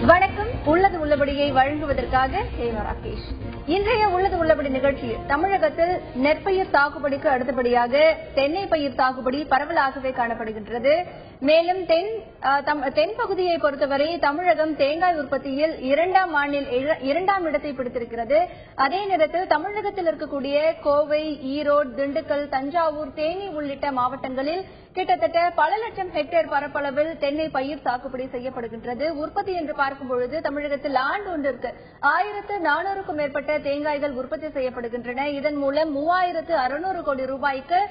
வணக்கம். உள்ளது உள்ளபடியை வழங்குவதற்காக ராகேஷ். இன்றைய உள்ளது உள்ளபடி நிகழ்ச்சியில் தமிழகத்தில் நெற்பயிர் சாகுபடிக்கு அடுத்தபடியாக தென்னை பயிர் சாகுபடி பரவலாகவே காணப்படுகின்றது. மேலும் தென் பகுதியை பொறுத்தவரை தமிழகம் தேங்காய் உற்பத்தியில் இரண்டாம் இடத்தை பிடித்திருக்கிறது. அதே நேரத்தில் தமிழகத்தில் இருக்கக்கூடிய கோவை, ஈரோடு, திண்டுக்கல், தஞ்சாவூர், தேனி உள்ளிட்ட மாவட்டங்களில் கிட்டத்தட்ட பல லட்சம் ஹெக்டேர் பரப்பளவில் தென்னை பயிர் சாகுபடி செய்யப்படுகின்றது. உற்பத்தி என்று பார்க்கும் பொழுது தமிழகத்தில் ஆண்டு ஒன்றிற்கு 1400க்கும் மேற்பட்ட தேங்காய்கள் உற்பத்தி செய்யப்படுகின்றன. இதன் மூலம் 3600 கோடி ரூபாய்க்கு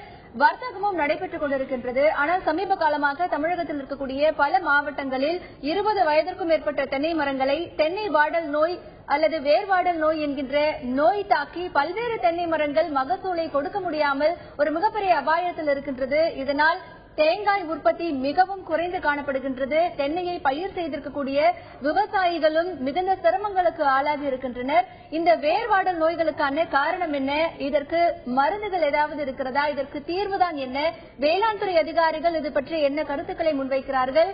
வர்த்தகமும் நடைபெற்றுக் கொண்டிருக்கின்றது. ஆனால் சமீப காலமாக தமிழகத்தில் இருக்கக்கூடிய பல மாவட்டங்களில் 20 வயதிற்கும் மேற்பட்ட தென்னை மரங்களை தென்னை வாடல் நோய் அல்லது வேர்வாடல் நோய் என்கின்ற நோய் தாக்கி பல்வேறு தென்னை மரங்கள் மகசூலை கொடுக்க முடியாமல் ஒரு மிகப்பெரிய அபாயத்தில் இருக்கின்றது. இதனால் தேங்காய் உற்பத்தி மிகவும் குறைந்து காணப்படுகின்றது. தென்னையை பயிர் செய்திருக்கக்கூடிய விவசாயிகளும் மிகுந்த சிரமங்களுக்கு ஆளாகி இருக்கின்றனர். இந்த வேர்வாடல் நோய்களுக்கான காரணம் என்ன? இதற்கு மருந்துகள் ஏதாவது இருக்கிறதா? இதற்கு தீர்வுதான் என்ன? வேளாண் துறை அதிகாரிகள் இது பற்றி என்ன கருத்துக்களை முன்வைக்கிறார்கள்?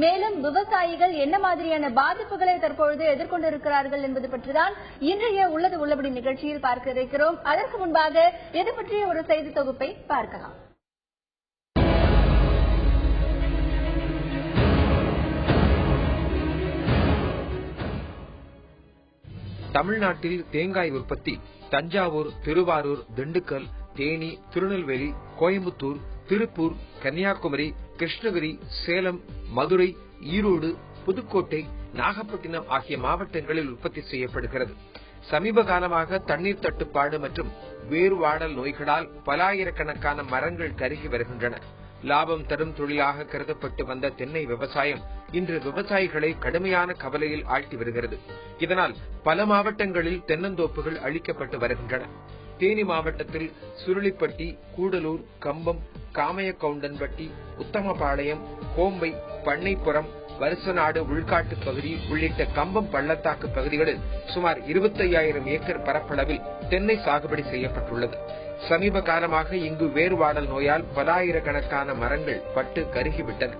மேலும் விவசாயிகள் என்ன மாதிரியான பாதிப்புகளை தற்பொழுது எதிர்கொண்டிருக்கிறார்கள் என்பது பற்றிதான் இன்றைய உள்ளது உள்ளபடி நிகழ்ச்சியில் பார்க்க இருக்கிறோம். அதற்கு முன்பாக இது பற்றிய ஒரு செய்தி தொகுப்பை பார்க்கலாம். தமிழ்நாட்டில் தேங்காய் உற்பத்தி தஞ்சாவூர், திருவாரூர், திண்டுக்கல், தேனி, திருநெல்வேலி, கோயம்புத்தூர், திருப்பூர், கன்னியாகுமரி, கிருஷ்ணகிரி, சேலம், மதுரை, ஈரோடு, புதுக்கோட்டை, நாகப்பட்டினம் ஆகிய மாவட்டங்களில் உற்பத்தி செய்யப்படுகிறது. சமீப காலமாக தண்ணீர் தட்டுப்பாடு மற்றும் வேர்வாடல் நோய்களால் பலாயிரக்கணக்கான மரங்கள் கருகி வருகின்றன. லாபம் தரும் தொழிலாக கருதப்பட்டு வந்த தென்னை விவசாயம் இன்று விவசாயிகளை கடுமையான கவலையில் ஆழ்த்தி வருகிறது. இதனால் பல மாவட்டங்களில் தென்னந்தோப்புகள் அழிக்கப்பட்டு வருகின்றன. தேனி மாவட்டத்தில் சுருளிப்பட்டி, கூடலூர், கம்பம், காமையக்கவுண்டன்பட்டி, உத்தமபாளையம், கோம்பை, பண்ணைப்புறம், வருசநாடு உள்காட்டு பகுதி உள்ளிட்ட கம்பம் பள்ளத்தாக்கு பகுதிகளில் சுமார் 25,000 ஏக்கர் பரப்பளவில் தென்னை சாகுபடி செய்யப்பட்டுள்ளது. சமீப காலமாக இங்கு வேர்வாடல் நோயால் பலாயிரக்கணக்கான மரங்கள் பட்டு கருகிவிட்டன.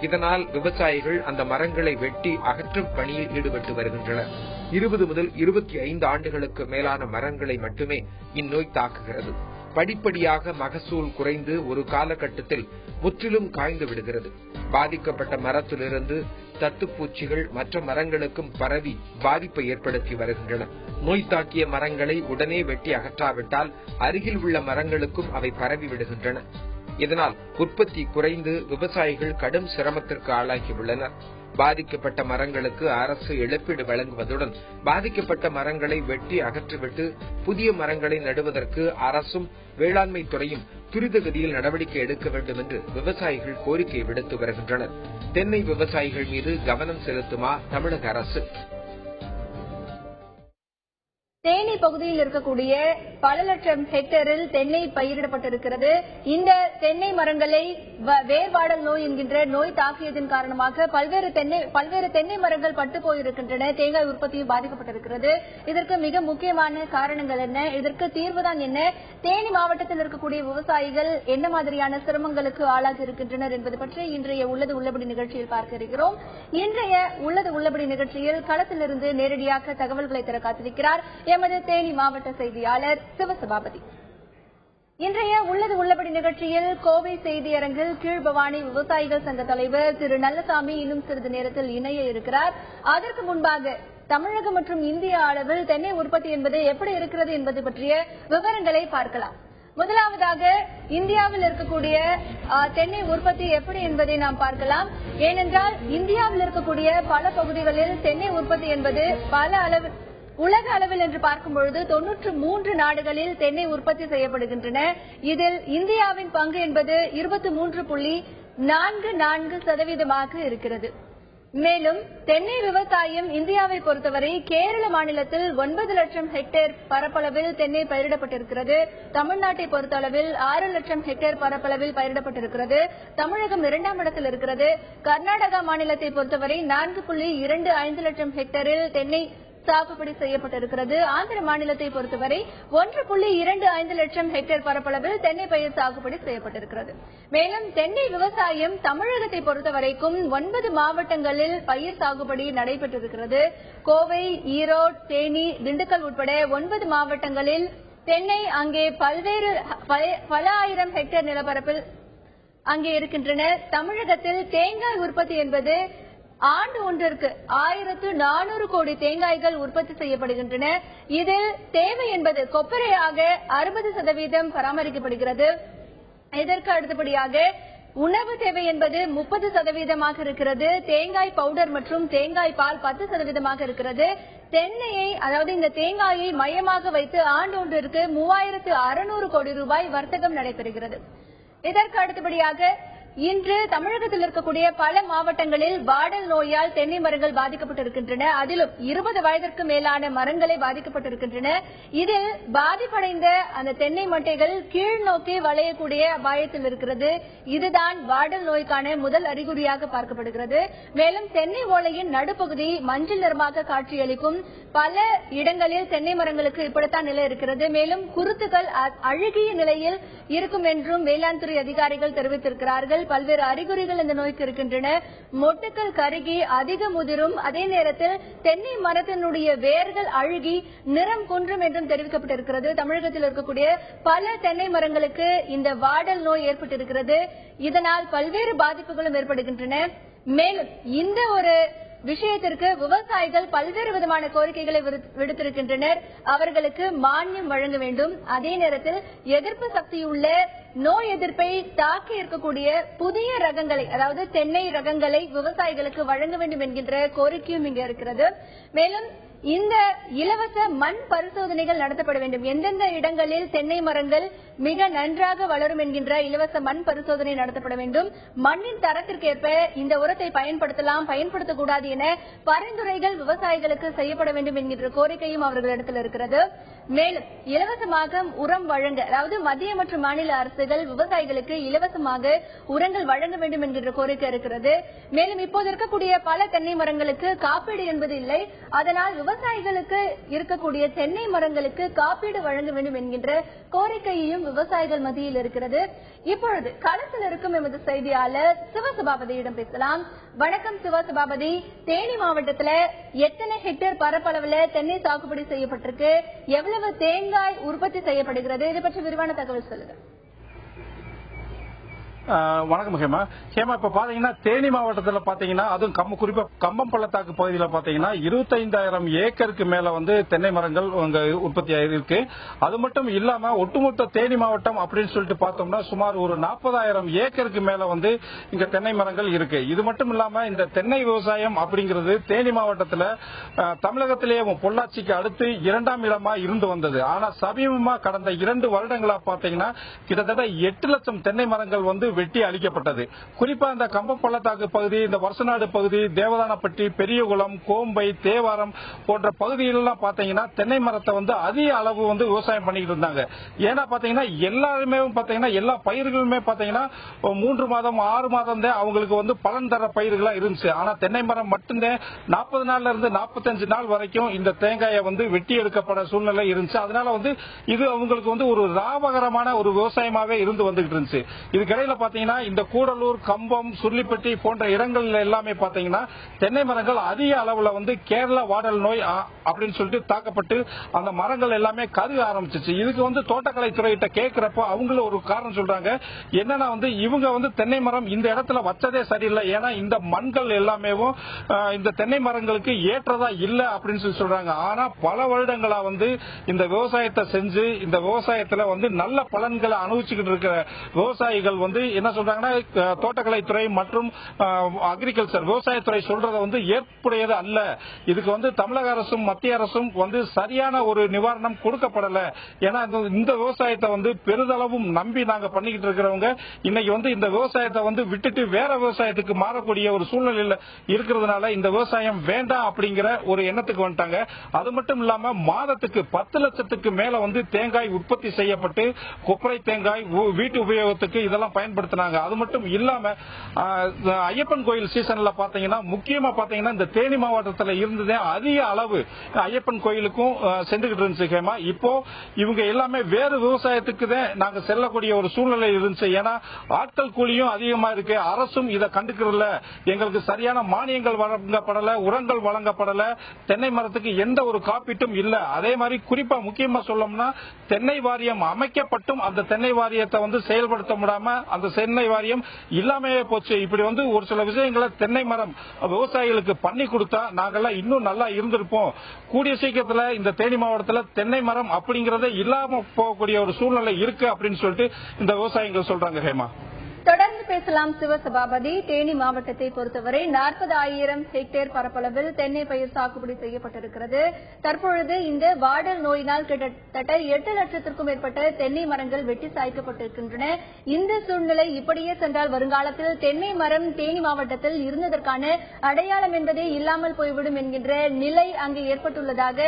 இதனால் விவசாயிகள் அந்த மரங்களை வெட்டி அகற்றும் பணியில் ஈடுபட்டு வருகின்றனர். 20 முதல் 25 ஆண்டுகளுக்கு மேலான மரங்களை மட்டுமே இந்நோய் தாக்குகிறது. படிப்படியாக மகசூல் குறைந்து ஒரு காலகட்டத்தில் முற்றிலும் காய்ந்து விடுகிறது. பாதிக்கப்பட்ட மரத்திலிருந்து தத்துப்பூச்சிகள் மற்ற மரங்களுக்கும் பரவி பாதிப்பை ஏற்படுத்தி வருகின்றன. நோய் தாக்கிய மரங்களை உடனே வெட்டி அகற்றாவிட்டால் அருகில் உள்ள மரங்களுக்கும் அவை பரவி விடுகின்றன. இதனால் உற்பத்தி குறைந்து விவசாயிகள் கடும் சிரமத்திற்கு ஆளாகியுள்ளனர். பாதிக்கப்பட்ட மரங்களுக்கு அரசு இழப்பீடு வழங்குவதுடன் பாதிக்கப்பட்ட மரங்களை வெட்டி அகற்றிவிட்டு புதிய மரங்களை நடுவதற்கு அரசும் வேளாண்மை துறையும் துரிதகதியில் நடவடிக்கை எடுக்க வேண்டும் என்று விவசாயிகள் கோரிக்கை விடுத்து வருகின்றனர். தென்னை விவசாயிகள் மீது கவனம் செலுத்துமா தமிழக அரசு? தேனி பகுதியில் இருக்கக்கூடிய பல லட்சம் ஹெக்டேரில் தென்னை பயிரிடப்பட்டிருக்கிறது. இந்த தென்னை மரங்களை வேர்வாடல் நோய் என்கின்ற நோய் தாக்கியதன் காரணமாக பல்வேறு தென்னை மரங்கள் பட்டு போயிருக்கின்றன. தேங்காய் உற்பத்தியும் பாதிக்கப்பட்டிருக்கிறது. இதற்கு மிக முக்கியமான காரணங்கள் என்ன? இதற்கு தீர்வுதான் என்ன? தேனி மாவட்டத்தில் இருக்கக்கூடிய விவசாயிகள் என்ன மாதிரியான சிரமங்களுக்கு ஆளாகி இருக்கின்றனர் என்பது பற்றி இன்றைய உள்ளது உள்ளபடி நிகழ்ச்சியில் பார்க்க இருக்கிறோம். இன்றைய உள்ளது உள்ளபடி நிகழ்ச்சியில் களத்திலிருந்து நேரடியாக தகவல்களை தர காத்திருக்கிறார் எமது தேனி மாவட்ட செய்தியாளர் சிவசபாபதி. இன்றைய உள்ளது உள்ளபடி நிகழ்ச்சியில் கோவை செய்தியரங்கில் கீழ்பவானி விவசாயிகள் சங்க தலைவர் திரு நல்லசாமி இன்னும் சிறிது நேரத்தில் இணைய இருக்கிறார். அதற்கு முன்பாக தமிழகம் மற்றும் இந்திய அளவில் தென்னை உற்பத்தி என்பது எப்படி இருக்கிறது என்பது பற்றிய விவரங்களை பார்க்கலாம். முதலாவதாக இந்தியாவில் இருக்கக்கூடிய தென்னை உற்பத்தி எப்படி என்பதை நாம் பார்க்கலாம். ஏனென்றால் இந்தியாவில் இருக்கக்கூடிய பல பகுதிகளில் தென்னை உற்பத்தி என்பது உலக அளவில் என்று பார்க்கும் பொழுது 93 நாடுகளில் தென்னை உற்பத்தி செய்யப்படுகின்றன. இதில் இந்தியாவின் பங்கு என்பது 23.44% இருக்கிறது. மேலும் தென்னை விவசாயம் இந்தியாவை பொறுத்தவரை கேரள மாநிலத்தில் 9 லட்சம் ஹெக்டேர் பரப்பளவில் தென்னை பயிரிடப்பட்டிருக்கிறது. தமிழ்நாட்டை பொறுத்தளவில் 6 லட்சம் ஹெக்டேர் பரப்பளவில் பயிரிடப்பட்டிருக்கிறது. தமிழகம் 2ஆம் இடத்தில் இருக்கிறது. கர்நாடகா மாநிலத்தை பொறுத்தவரை 4.25 லட்சம் ஹெக்டேரில் தென்னை சாகுபடி செய்யப்பட்டிருக்கிறது. ஆந்திர மாநிலத்தை பொறுத்தவரை 1.25 லட்சம் ஹெக்டேர் பரப்பளவில் தென்னை பயிர் சாகுபடி செய்யப்பட்டிருக்கிறது. மேலும் தென்னை விவசாயம் தமிழகத்தை பொறுத்தவரைக்கும் 9 மாவட்டங்களில் பயிர் சாகுபடி நடைபெற்றிருக்கிறது. கோவை, ஈரோடு, தேனி, திண்டுக்கல் உட்பட 9 மாவட்டங்களில் தென்னை அங்கே பல ஆயிரம் ஹெக்டேர் நிலப்பரப்பில் அங்கே இருக்கின்றன. தமிழகத்தில் தேங்காய் உற்பத்தி என்பது ஆண்டு ஒன்றிற்கு 1400 கோடி தேங்காய்கள் உற்பத்தி செய்யப்படுகின்றன. இதில் தேவை என்பது கொப்பரையாக 60% பராமரிக்கப்படுகிறது. இதற்கு அடுத்தபடியாக உணவு தேவை என்பது 30% இருக்கிறது. தேங்காய் பவுடர் மற்றும் தேங்காய் பால் 10% இருக்கிறது. தென்னையை, அதாவது இந்த தேங்காயை மையமாக வைத்து ஆண்டு ஒன்றிற்கு 3600 கோடி ரூபாய் வர்த்தகம் நடைபெறுகிறது. இதற்கு அடுத்தபடியாக இன்று தமிழகத்தில் இருக்கக்கூடிய பல மாவட்டங்களில் வாடல் நோயால் தென்னை மரங்கள் பாதிக்கப்பட்டிருக்கின்றன. அதிலும் 20 வயதிற்கு மேலான மரங்களே பாதிக்கப்பட்டிருக்கின்றன. இதில் பாதிப்படைந்த அந்த தென்னை மட்டைகள் கீழ் நோக்கி வளையக்கூடிய அபாயத்தில் இருக்கிறது. இதுதான் வாடல் நோய்க்கான முதல் அறிகுறியாக பார்க்கப்படுகிறது. மேலும் தென்னை ஓலையின் நடுப்பகுதி மஞ்சள் நிறமாக காட்சியளிக்கும். பல இடங்களில் தென்னை மரங்களுக்கு இப்படித்தான் நிலை இருக்கிறது. மேலும் குருத்துகள் அழுகிய நிலையில் இருக்கும் என்றும் வேளாண் துறை அதிகாரிகள் தெரிவித்திருக்கிறார்கள். பல்வேறு அறிகுறிகள் இந்த நோய்க்கு இருக்கின்றன. மொட்டுக்கள் கருகி அதிக முதிரும். அதே நேரத்தில் தென்னை மரத்தினுடைய வேர்கள் அழுகி நிறம் குன்றும் என்றும் தெரிவிக்கப்பட்டிருக்கிறது. தமிழகத்தில் இருக்கக்கூடிய பல தென்னை மரங்களுக்கு இந்த வாடல் நோய் ஏற்பட்டிருக்கிறது. இதனால் பல்வேறு பாதிப்புகளும் ஏற்படுகின்றன. மேலும் இந்த ஒரு விஷயத்திற்கு விவசாயிகள் பல்வேறு விதமான கோரிக்கைகளை விடுத்திருக்கின்றனர். அவர்களுக்கு மானியம் வழங்க வேண்டும். அதே நேரத்தில் எதிர்ப்பு சக்தியுள்ள நோய் எதிர்ப்பை தாக்கி இருக்கக்கூடிய புதிய ரகங்களை, அதாவது தென்னை ரகங்களை விவசாயிகளுக்கு வழங்க வேண்டும் என்கின்ற கோரிக்கையும் இங்க இருக்கிறது. மேலும் இந்த இலவச மண் பரிசோதனைகள் நடத்தப்பட வேண்டும். எந்தெந்த இடங்களில் தென்னை மரங்கள் மிக நன்றாக வளரும் என்கின்ற இலவச மண் பரிசோதனை நடத்தப்பட வேண்டும். மண்ணின் தரத்திற்கேற்ப இந்த உரத்தை பயன்படுத்தலாம், பயன்படுத்தக்கூடாது என பரிந்துரைகள் விவசாயிகளுக்கு செய்யப்பட வேண்டும் என்கின்ற கோரிக்கையும் அவர்களிடத்தில் இருக்கிறது. மேலும் இலவசமாக உரம் வழங்க, அதாவது மத்திய மற்றும் மாநில அரசுகள் விவசாயிகளுக்கு இலவசமாக உரங்கள் வழங்க வேண்டும் என்கின்ற கோரிக்கை இருக்கிறது. மேலும் இப்போது இருக்கக்கூடிய பல தென்னை மரங்களுக்கு காப்பீடு என்பது இல்லை. அதனால் விவசாயிகளுக்கு இருக்கக்கூடிய தென்னை மரங்களுக்கு காப்பீடு வழங்க வேண்டும் என்கின்ற கோரிக்கையும் விவசாயிகள் மத்தியில் இருக்கிறது. இப்பொழுது களத்தில் இருக்கும் எமது செய்தியாளர் சிவசபாபதியிடம் பேசலாம். வணக்கம் சிவசபாபதி, தேனி மாவட்டத்தில் எத்தனை ஹெக்டேர் பரப்பளவுல தென்னை சாகுபடி செய்யப்பட்டிருக்கு? எவ்வளவு தேங்காய் உற்பத்தி செய்யப்படுகிறது? இது பற்றி விரிவான தகவல் சொல்லுங்க. வணக்கம் ஹேமா. இப்ப பாத்தீங்கன்னா தேனி மாவட்டத்தில் பாத்தீங்கன்னா, அதுவும் குறிப்பா கம்பம் பள்ளத்தாக்கு பகுதியில் பாத்தீங்கன்னா 25,000 ஏக்கருக்கு மேல தென்னை மரங்கள் உற்பத்தி ஆயிருக்கு. அது மட்டும் இல்லாம ஒட்டுமொத்த தேனி மாவட்டம் அப்படின்னு சொல்லிட்டு பார்த்தோம்னா சுமார் ஒரு 40,000 ஏக்கருக்கு மேல இங்க தென்னை மரங்கள் இருக்கு. இது மட்டும் இல்லாம இந்த தென்னை விவசாயம் அப்படிங்கிறது தேனி மாவட்டத்தில் தமிழகத்திலேயே பொள்ளாச்சிக்கு அடுத்து 2ஆம் இடமா இருந்து வந்தது. ஆனா சமீபமா கடந்த 2 வருடங்களா பாத்தீங்கன்னா கிட்டத்தட்ட 8 லட்சம் தென்னை மரங்கள் வெட்டி அளிக்கப்பட்டது. குறிப்பா இந்த கம்பம் பள்ளத்தாக்கு பகுதி, இந்த வருஷநாடு பகுதி, தேவதானப்பட்டி, பெரியகுளம், கோம்பை, தேவாரம் போன்ற பகுதிகளெல்லாம் பாத்தீங்கன்னா தென்னை மரத்தை அதிக அளவு விவசாயம் பண்ணிட்டு இருந்தாங்க. ஏன்னா பாத்தீங்கன்னா எல்லாருமே பாத்தீங்கன்னா எல்லா பயிர்களுமே பாத்தீங்கன்னா 3 மாதம் 6 மாதம் தான் அவங்களுக்கு பலன் தர பயிர்களா இருந்துச்சு. ஆனா தென்னை மரம் மட்டும்தான் 40 நாள்ல இருந்து 45 நாள் வரைக்கும் இந்த தேங்காயை வெட்டி எடுக்கப்பட சூழ்நிலை இருந்துச்சு. அதனால இது அவங்களுக்கு ஒரு லாபகரமான ஒரு விவசாயமாவே இருந்து வந்துகிட்டு இருந்துச்சு. இதுக்கிடையில பாத்தீங்கன்னா இந்த கூடலூர், கம்பம், சுருளிப்பட்டி போன்ற இடங்கள்ல எல்லாமே பாத்தீங்கன்னா தென்னை மரங்கள் அதிக அளவுல கேரளா வாடல் நோய் அப்படின்னு சொல்லிட்டு தாக்கப்பட்டு அந்த மரங்கள் எல்லாமே கருக ஆரம்பிச்சிச்சு. இதுக்கு தோட்டக்கலைத்துறை கிட்ட கேட்கிறப்ப அவங்களும் ஒரு காரணம் சொல்றாங்க. என்னன்னா இவங்க தென்னை மரம் இந்த இடத்துல வச்சதே சரியில்லை. ஏன்னா இந்த மண்கள் எல்லாமே இந்த தென்னை மரங்களுக்கு ஏற்றதா இல்ல அப்படின்னு சொல்றாங்க. ஆனா பல வருடங்களா இந்த விவசாயத்தை செஞ்சு இந்த விவசாயத்துல நல்ல பலன்களை அனுபவிச்சுக்கிட்டு இருக்கிற விவசாயிகள் என்ன சொல்றாங்கன்னா, தோட்டக்கலைத்துறை மற்றும் அக்ரிகல்ச்சர் விவசாயத்துறை சொல்றத ஏற்புடையது அல்ல. இதுக்கு தமிழக அரசும் மத்திய அரசும் சரியான ஒரு நிவாரணம் கொடுக்கப்படல. ஏன்னா இந்த விவசாயத்தை பெரிதளவும் நம்பி நாங்க பண்ணிக்கிட்டு இருக்கிறவங்க இன்னைக்கு இந்த விவசாயத்தை விட்டுட்டு வேற விவசாயத்துக்கு மாறக்கூடிய ஒரு சூழ்நிலையில இருக்கிறதுனால இந்த விவசாயம் வேண்டாம் அப்படிங்கிற ஒரு எண்ணத்துக்கு வந்துட்டாங்க. அது மட்டும் இல்லாம மாதத்துக்கு 10 லட்சத்துக்கு மேல தேங்காய் உற்பத்தி செய்யப்பட்டு கொப்பரை தேங்காய் வீட்டு உபயோகத்துக்கு இதெல்லாம் பயன்படுத்த செயல்படுத்தினாங்க. அது மட்டும் இல்லாம ஐயப்பன் கோயில் சீசன்ல பாத்தீங்கன்னா முக்கியமா பாத்தீங்கன்னா இந்த தேனி மாவட்டத்தில் இருந்ததே அதிக அளவு ஐயப்பன் கோயிலுக்கும் சென்றுகிட்டு இருந்துச்சு ஹேமா. இப்போ இவங்க எல்லாமே வேறு விவசாயத்துக்கு தான் நாங்க செல்லக்கூடிய ஒரு சூழ்நிலை இருந்துச்சு. ஏன்னா ஆட்கள் கூலியும் அதிகமா இருக்கு. அரசும் இதை கண்டுக்கிறதுல, எங்களுக்கு சரியான மானியங்கள் வழங்கப்படல, உரங்கள் வழங்கப்படல, தென்னை மரத்துக்கு எந்த ஒரு காப்பீட்டும் இல்ல. அதே மாதிரி குறிப்பா முக்கியமா சொல்லணும்னா தென்னை வாரியம் அமைக்கப்பட்டும் அந்த தென்னை வாரியத்தை செயல்படுத்த முடியாம அந்த தென்னை வாரியம் இல்லாமையே போச்சு. இப்படி ஒரு சில விஷயங்களை தென்னை மரம் விவசாயிகளுக்கு பண்ணி கொடுத்தா நாங்கெல்லாம் இன்னும் நல்லா இருந்திருப்போம். கூடிய சீக்கிரத்தில் இந்த தேனி மாவட்டத்தில் தென்னை மரம் அப்படிங்கறத இல்லாம போகக்கூடிய ஒரு சூழ்நிலை இருக்கு அப்படின்னு சொல்லிட்டு இந்த விவசாயிகள் சொல்றாங்க ஹேமா. தொடர்ந்து பேசலாம் சிவசபாபதி. தேனி மாவட்டத்தை பொறுத்தவரை 40,000 ஹெக்டேர் பரப்பளவில் தென்னை பயிர் சாகுபடி செய்யப்பட்டிருக்கிறது. தற்பொழுது இந்த வாடல் நோயினால் கிட்டத்தட்ட 8 லட்சத்திற்கும் மேற்பட்ட தென்னை மரங்கள் வெட்டி சாய்க்கப்பட்டிருக்கின்றன. இந்த சூழ்நிலை இப்படியே சென்றால் வருங்காலத்தில் தென்னை மரம் தேனி மாவட்டத்தில் இருந்ததற்கான அடையாளம் என்பதே இல்லாமல் போய்விடும் என்கின்ற நிலை அங்கு ஏற்பட்டுள்ளதாக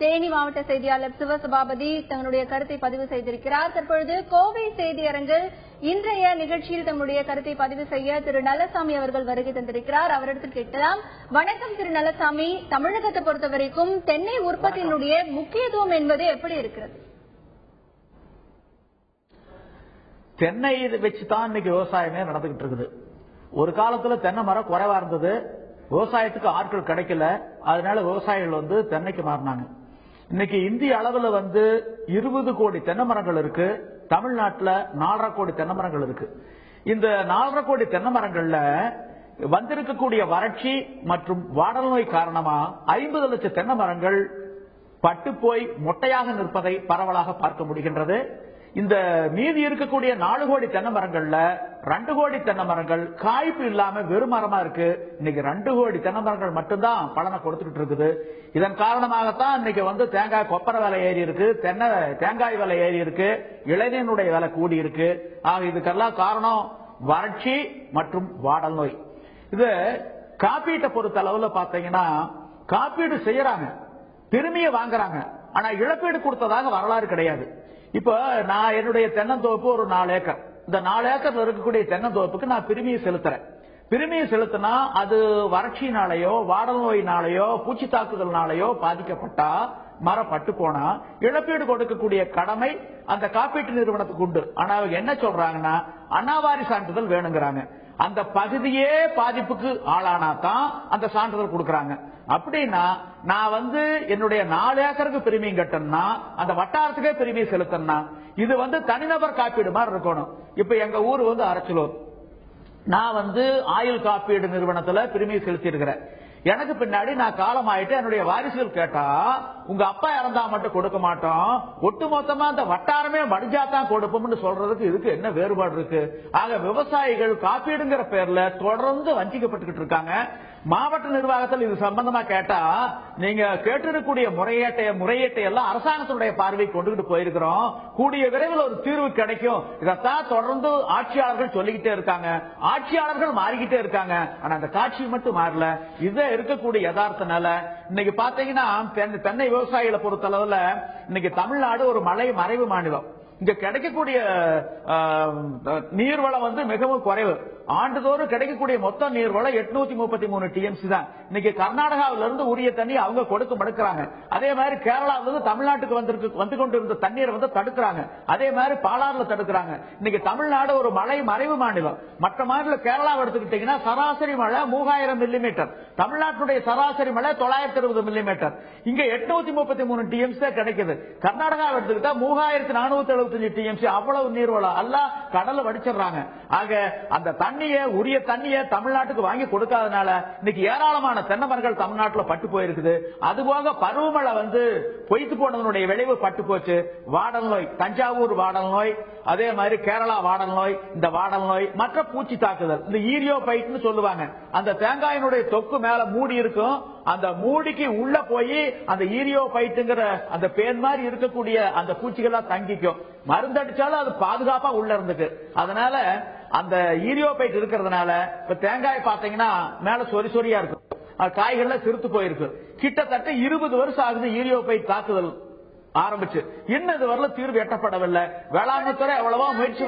தேனி மாவட்ட செய்தியாளர் சிவசபாபதி தங்களுடைய கருத்தை பதிவு செய்திருக்கிறார். தற்பொழுது கோவை செய்தியரங்கில் இன்றைய நிகழ்ச்சியில் தங்களுடைய கருத்தை பதிவு செய்ய திரு நல்லசாமி அவர்கள் வருகை தந்திருக்கிறார். அவரிடத்தில் கேட்கலாம். வணக்கம் திரு நல்லசாமி. தமிழகத்தை பொறுத்தவரைக்கும் தென்னை உற்பத்தியினுடைய முக்கியத்துவம் என்பது எப்படி இருக்கிறது? தென்னை வச்சுதான் இன்னைக்கு விவசாயமே நடந்துகிட்டு இருக்குது. ஒரு காலத்துல தென்னை மரம் குறைவா இருந்தது, விவசாயத்துக்கு ஆட்கள் கிடைக்கல, அதனால விவசாயிகள் தென்னைக்கு மாறினாங்க. இன்னைக்கு இந்திய அளவுல 20 கோடி தென்னை மரங்கள் இருக்கு. தமிழ்நாட்டில் 4.5 கோடி தென்னை மரங்கள் இருக்கு. இந்த 4.5 கோடி தென்னை மரங்கள்ல வந்திருக்கக்கூடிய வறட்சி மற்றும் வாடல் நோய் காரணமா 50 லட்சம் தென்னை மரங்கள் பட்டு போய் மொட்டையாக நிற்பதை பரவலாக பார்க்க முடிகின்றது. இந்த மீதி இருக்கக்கூடிய 4 கோடி தென்னை மரங்கள்ல 2 கோடி தென்னை மரங்கள் காய்ப்பு இல்லாம வெறும் மரமா இருக்கு. இன்னைக்கு 2 கோடி தென்னை மரங்கள் மட்டும்தான் பலனை கொடுத்துட்டு இருக்குது. இதன் காரணமாகத்தான் இன்னைக்கு தேங்காய் கொப்பரை விலை ஏறி இருக்கு, தேங்காய் விலை ஏறி இருக்கு, இளைஞனுடைய விலை கூடி இருக்கு. ஆக இதுக்கெல்லாம் காரணம் வறட்சி மற்றும் வாடல் நோய். இது காப்பீட்டை பொறுத்த அளவுல பாத்தீங்கன்னா காப்பீடு செய்யறாங்க, பெருமையை வாங்குறாங்க, ஆனா இழப்பீடு கொடுத்ததாக வரலாறு கிடையாது. இப்ப நான் என்னுடைய தென்னந்தோப்பு ஒரு 4 ஏக்கர், இந்த 4 ஏக்கர்ல இருக்கக்கூடிய தென்னந்தோப்புக்கு நான் பிரிமியை செலுத்துறேன். பிரிமியை செலுத்தினா அது வறட்சியினாலேயோ வாடல் நோயினாலேயோ பூச்சி தாக்குதல்னாலேயோ பாதிக்கப்பட்டா மரம் பட்டு போனா இழப்பீடு கொடுக்கக்கூடிய கடமை அந்த காப்பீட்டு நிறுவனத்துக்கு உண்டு. ஆனா அவங்க என்ன சொல்றாங்கன்னா அனாவாரி சான்றிதழ் வேணுங்கிறாங்க. அந்த பகுதியே பாதிப்புக்கு ஆளானா தான் அந்த சான்றிதழ் கொடுக்கறாங்க. அப்படின்னா நான் என்னுடைய 4 ஏக்கருக்கு பிரிமியம் கட்டணும்னா அந்த வட்டாரத்துக்கே பிரிமியம் செலுத்தணும்னா இது தனிநபர் காப்பீடு மாதிரி இருக்கணும். இப்ப எங்க ஊர் அரச்சலூர், நான் ஆயுள் காப்பீடு நிறுவனத்துல பிரிமியம் செலுத்தி இருக்கிறேன். எனக்கு பின்னாடி நான் காலம் ஆயிட்டு என்னுடைய வாரிசுகள் கேட்டா உங்க அப்பா இறந்தா மட்டும் கொடுக்க மாட்டோம், ஒட்டுமொத்தமா அந்த வட்டாரமே மடிஞ்சாதான் கொடுப்போம்னு சொல்றதுக்கு இதுக்கு என்ன வேறுபாடு இருக்கு? ஆக விவசாயிகள் காப்பீடுங்கிற பேர்ல தொடர்ந்து வஞ்சிக்கப்பட்டு இருக்காங்க. மாவட்ட நிர்வாகத்தில் இது சம்பந்தமா கேட்டா நீங்க கேட்டிருக்கக்கூடிய முறையீட்டை எல்லாம் அரசாங்கத்தினுடைய பார்வைக்கு கொண்டுகிட்டு போயிருக்கிறோம், கூடிய விரைவில் ஒரு தீர்வு கிடைக்கும், இதைத்தான் தொடர்ந்து ஆட்சியாளர்கள் சொல்லிக்கிட்டே இருக்காங்க. ஆட்சியாளர்கள் மாறிக்கிட்டே இருக்காங்க, ஆனா அந்த காட்சி மட்டும் மாறல. இதை இருக்கக்கூடிய யதார்த்த நிலை இன்னைக்கு பாத்தீங்கன்னா தென்னை விவசாயிகளை பொறுத்த அளவுல இன்னைக்கு தமிழ்நாடு ஒரு மறைவு மாநிலம். இங்க கிடைக்கக்கூடிய நீர்வளம் மிகவும் குறைவு. ஆண்டுதோறும் கிடைக்கக்கூடிய மொத்த நீர்வளம் 833 டிஎம்சி தான். இன்னைக்கு கர்நாடகாவிலிருந்து உரிய தண்ணி அவங்க கொடுக்க மறுக்கிறாங்க. அதே மாதிரி கேரளாவிலிருந்து தமிழ்நாட்டுக்கு வந்து கொண்டிருந்த தண்ணீரை தடுக்கிறாங்க. அதே மாதிரி பாலாறுல தடுக்கிறாங்க. இன்னைக்கு தமிழ்நாடு ஒரு மறைவு மாநிலம். மற்ற மாநில கேரளாவை எடுத்துக்கிட்டீங்கன்னா சராசரி மழை 3000 மில்லிமீட்டர், தமிழ்நாட்டுடைய சராசரி மழை 920 மில்லிமீட்டர். இங்க 833 டிஎம்சி தான் கிடைக்குது. கர்நாடகாவை எடுத்துக்கிட்டா 3475 டிஎம்சி. அவ்வளவு நீர்வளம் எல்லாம் கடலை வடிச்சிடறாங்க. ஆக அந்த உரிய தண்ணியை தமிழ்நாட்டுக்கு வாங்கி கொடுக்காதனால இன்னைக்கு ஏராளமான தென்னை மரங்கள் தமிழ்நாட்டில் பட்டு போயிருக்குது. அதுபோக பருவமழை பொய்த்து போனதனுடைய விளைவு பட்டு போச்சு. வாடல் நோய், தஞ்சாவூர் வாடல் நோய், அதே மாதிரி கேரளா வாடல் நோய், இந்த வாடல் நோய் மற்ற பூச்சி தாக்குதல், இந்த ஈரியோ பைட்னு சொல்லுவாங்க. அந்த தேங்காயினுடைய தொக்கு மேல மூடி இருக்கும், அந்த மூடிக்கு உள்ள போய் அந்த ஈரியோ பைட்டுங்கிற அந்த பேன் மாதிரி இருக்கக்கூடிய அந்த பூச்சிகளா தங்கிக்கும். மருந்தடிச்சாலும் அது பாதுகாப்பா உள்ள இருந்துக்கு. அதனால அந்த ஈரியோபைட் இருக்கிறதுனால இப்ப தேங்காய் பாத்தீங்கன்னா மேல சொரியா இருக்கு, காய்கள்ல சிறுத்து போயிருக்கு. கிட்டத்தட்ட 20 வருஷம் ஆகுது ஈரியோபைட் தாக்குதல் ஆரம்பிச்சு இன்னும் இதுவரை தீர்வு எட்டப்படவில்லை. வேளாண்மை துறை அவ்வளவா முயற்சி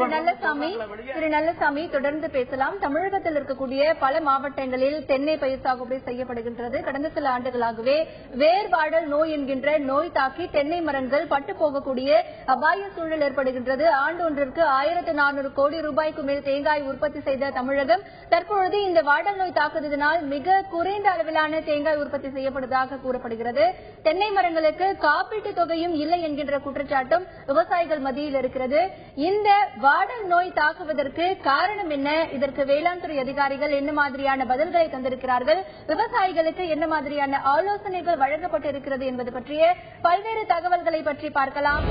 திரு நல்லசாமி தொடர்ந்து பேசலாம். தமிழகத்தில் இருக்கக்கூடிய பல மாவட்டங்களில் தென்னை பயிர் சாகுபடி செய்யப்படுகின்றது. கடந்த சில ஆண்டுகளாகவே வேர்வாடல் நோய் என்கின்ற நோய் தாக்கி தென்னை மரங்கள் பட்டு போகக்கூடிய அபாய சூழல் ஏற்படுகின்றது. ஆண்டு ஒன்றிற்கு 1400 கோடி ரூபாய்க்கு மேல் தேங்காய் உற்பத்தி செய்த தமிழகம் தற்பொழுது இந்த வாடல் நோய் தாக்குதலினால் மிக குறைந்த அளவிலான தேங்காய் உற்பத்தி செய்யப்படுவதாக கூறப்படுகிறது. தென்னை மரங்களுக்கு காப்பீட்டு தொகையும் இல்லை என்கின்ற குற்றச்சாட்டும் விவசாயிகள் மத்தியில் இருக்கிறது. இந்த வாடல் நோய் தாக்குவதற்கு காரணம் என்ன? இதற்கு வேளாண் துறை அதிகாரிகள் என்ன மாதிரியான பதில்களை தந்திருக்கிறார்கள்? விவசாயிகளுக்கு என்ன மாதிரியான ஆலோசனைகள் வழங்கப்பட்டிருக்கிறது என்பது பற்றிய பல்வேறு தகவல்களை பற்றி பார்க்கலாம்.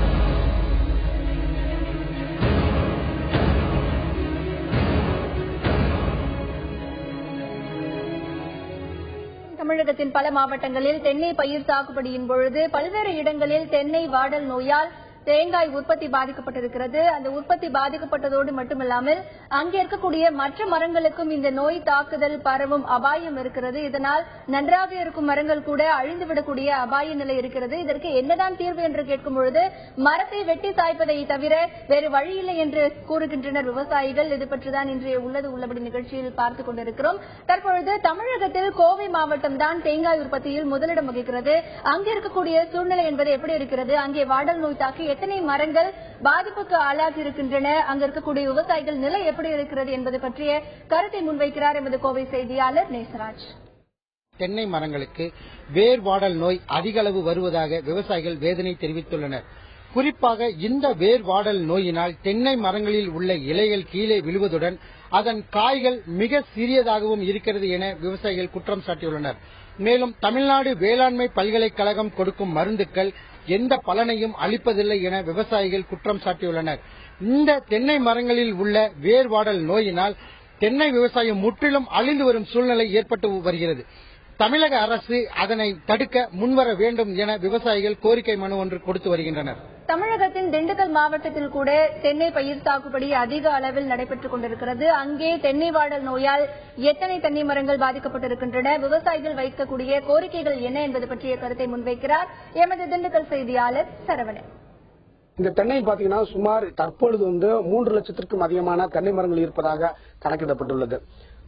தமிழகத்தின் பல மாவட்டங்களில் தென்னை பயிர் சாகுபடியின் பொழுது பல்வேறு இடங்களில் தென்னை வாடல் நோயால் தேங்காய் உற்பத்தி பாதிக்கப்பட்டிருக்கிறது. அந்த உற்பத்தி பாதிக்கப்பட்டதோடு மட்டுமல்லாமல் அங்கே இருக்கக்கூடிய மற்ற மரங்களுக்கும் இந்த நோய் தாக்குதல் பரவும் அபாயம் இருக்கிறது. இதனால் நன்றாக இருக்கும் மரங்கள் கூட அழிந்துவிடக்கூடிய அபாய நிலை இருக்கிறது. இதற்கு என்னதான் தீர்வு என்று கேட்கும் பொழுது மரத்தை வெட்டி சாய்ப்பதை தவிர வேறு வழியில்லை என்று கூறுகின்றனர் விவசாயிகள். இது பற்றிதான் இன்றைய உள்ளது உள்ளபடி நிகழ்ச்சியில் பார்த்துக் கொண்டிருக்கிறோம். தற்பொழுது தமிழகத்தில் கோவை மாவட்டம் தான் தேங்காய் உற்பத்தியில் முதலிடம் வகிக்கிறது. அங்கே இருக்கக்கூடிய சூழ்நிலை என்பது எப்படி இருக்கிறது? அங்கே வாடல் நோய் தாக்கி எத்தனை மரங்கள் பாதிப்புக்கு ஆளாகி இருக்கின்றன? அங்க இருக்கக்கூடிய விவசாயிகள் நிலை எப்படி இருக்கிறது என்பது பற்றிய கருத்தை முன்வைக்கிறார் எமது கோவை செய்தியாளர் நேசராஜ். தென்னை மரங்களுக்கு வேர்வாடல் நோய் அதிக அளவு வருவதாக விவசாயிகள் வேதனை தெரிவித்துள்ளனர். குறிப்பாக இந்த வேர்வாடல் நோயினால் தென்னை மரங்களில் உள்ள இலைகள் கீழே விழுவதுடன் அதன் காய்கள் மிக சிறியதாகவும் இருக்கிறது என விவசாயிகள் குற்றம் சாட்டியுள்ளனர். மேலும் தமிழ்நாடு வேளாண்மை பல்கலைக்கழகம் கொடுக்கும் மருந்துகள் எந்த பலனையும் அளிப்பதில்லை என விவசாயிகள் குற்றம் சாட்டியுள்ளனர். இந்த தென்னை மரங்களில் உள்ள வேர்வாடல் நோயினால் தென்னை விவசாயம் முற்றிலும் அழிந்து வரும் சூழ்நிலை ஏற்பட்டு வருகிறது. தமிழக அரசு அதனை தடுக்க முன்வர வேண்டும் என விவசாயிகள் கோரிக்கை மனு ஒன்று கொடுத்து வருகின்றனர். தமிழகத்தின் திண்டுக்கல் மாவட்டத்தில் கூட தென்னை பயிர் சாகுபடி அதிக அளவில் நடைபெற்றுக் கொண்டிருக்கிறது. அங்கே தென்னை வாடல் நோயால் எத்தனை தென்னை மரங்கள் பாதிக்கப்பட்டிருக்கின்றன? விவசாயிகள் வைக்கக்கூடிய கோரிக்கைகள் என்ன என்பது பற்றிய கருத்தை முன்வைக்கிறார் எமது திண்டுக்கல் செய்தியாளர் சரவணன். இந்த தென்னை பாத்தீங்கன்னா சுமார் தற்பொழுது 3 லட்சத்திற்கும் அதிகமான தென்னை மரங்கள் இருப்பதாக கணக்கிடப்பட்டுள்ளது.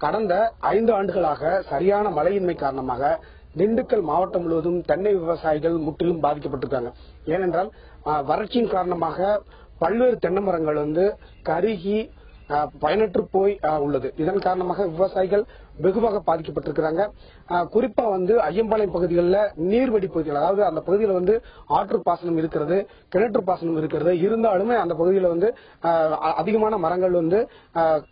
கடந்த 5 ஆண்டுகளாக சரியான மழையின்மை காரணமாக திண்டுக்கல் மாவட்டம் முழுவதும் தென்னை விவசாயிகள் முற்றிலும் பாதிக்கப்பட்டிருக்காங்க. ஏனென்றால் வறட்சியின் காரணமாக பல்வேறு தென்னை மரங்கள் கருகி பயனற்று போய் உள்ளது. இதன் காரணமாக விவசாயிகள் வெகுவாக பாதிக்கப்பட்டிருக்கிறாங்க. குறிப்பா ஐயம்பாளையம் பகுதிகளில் நீர்வடி பகுதிகள், அதாவது அந்த பகுதியில் ஆற்று பாசனம் இருக்கிறது, கிணற்று பாசனம் இருக்கிறது. இருந்தாலுமே அந்த பகுதியில் அதிகமான மரங்கள்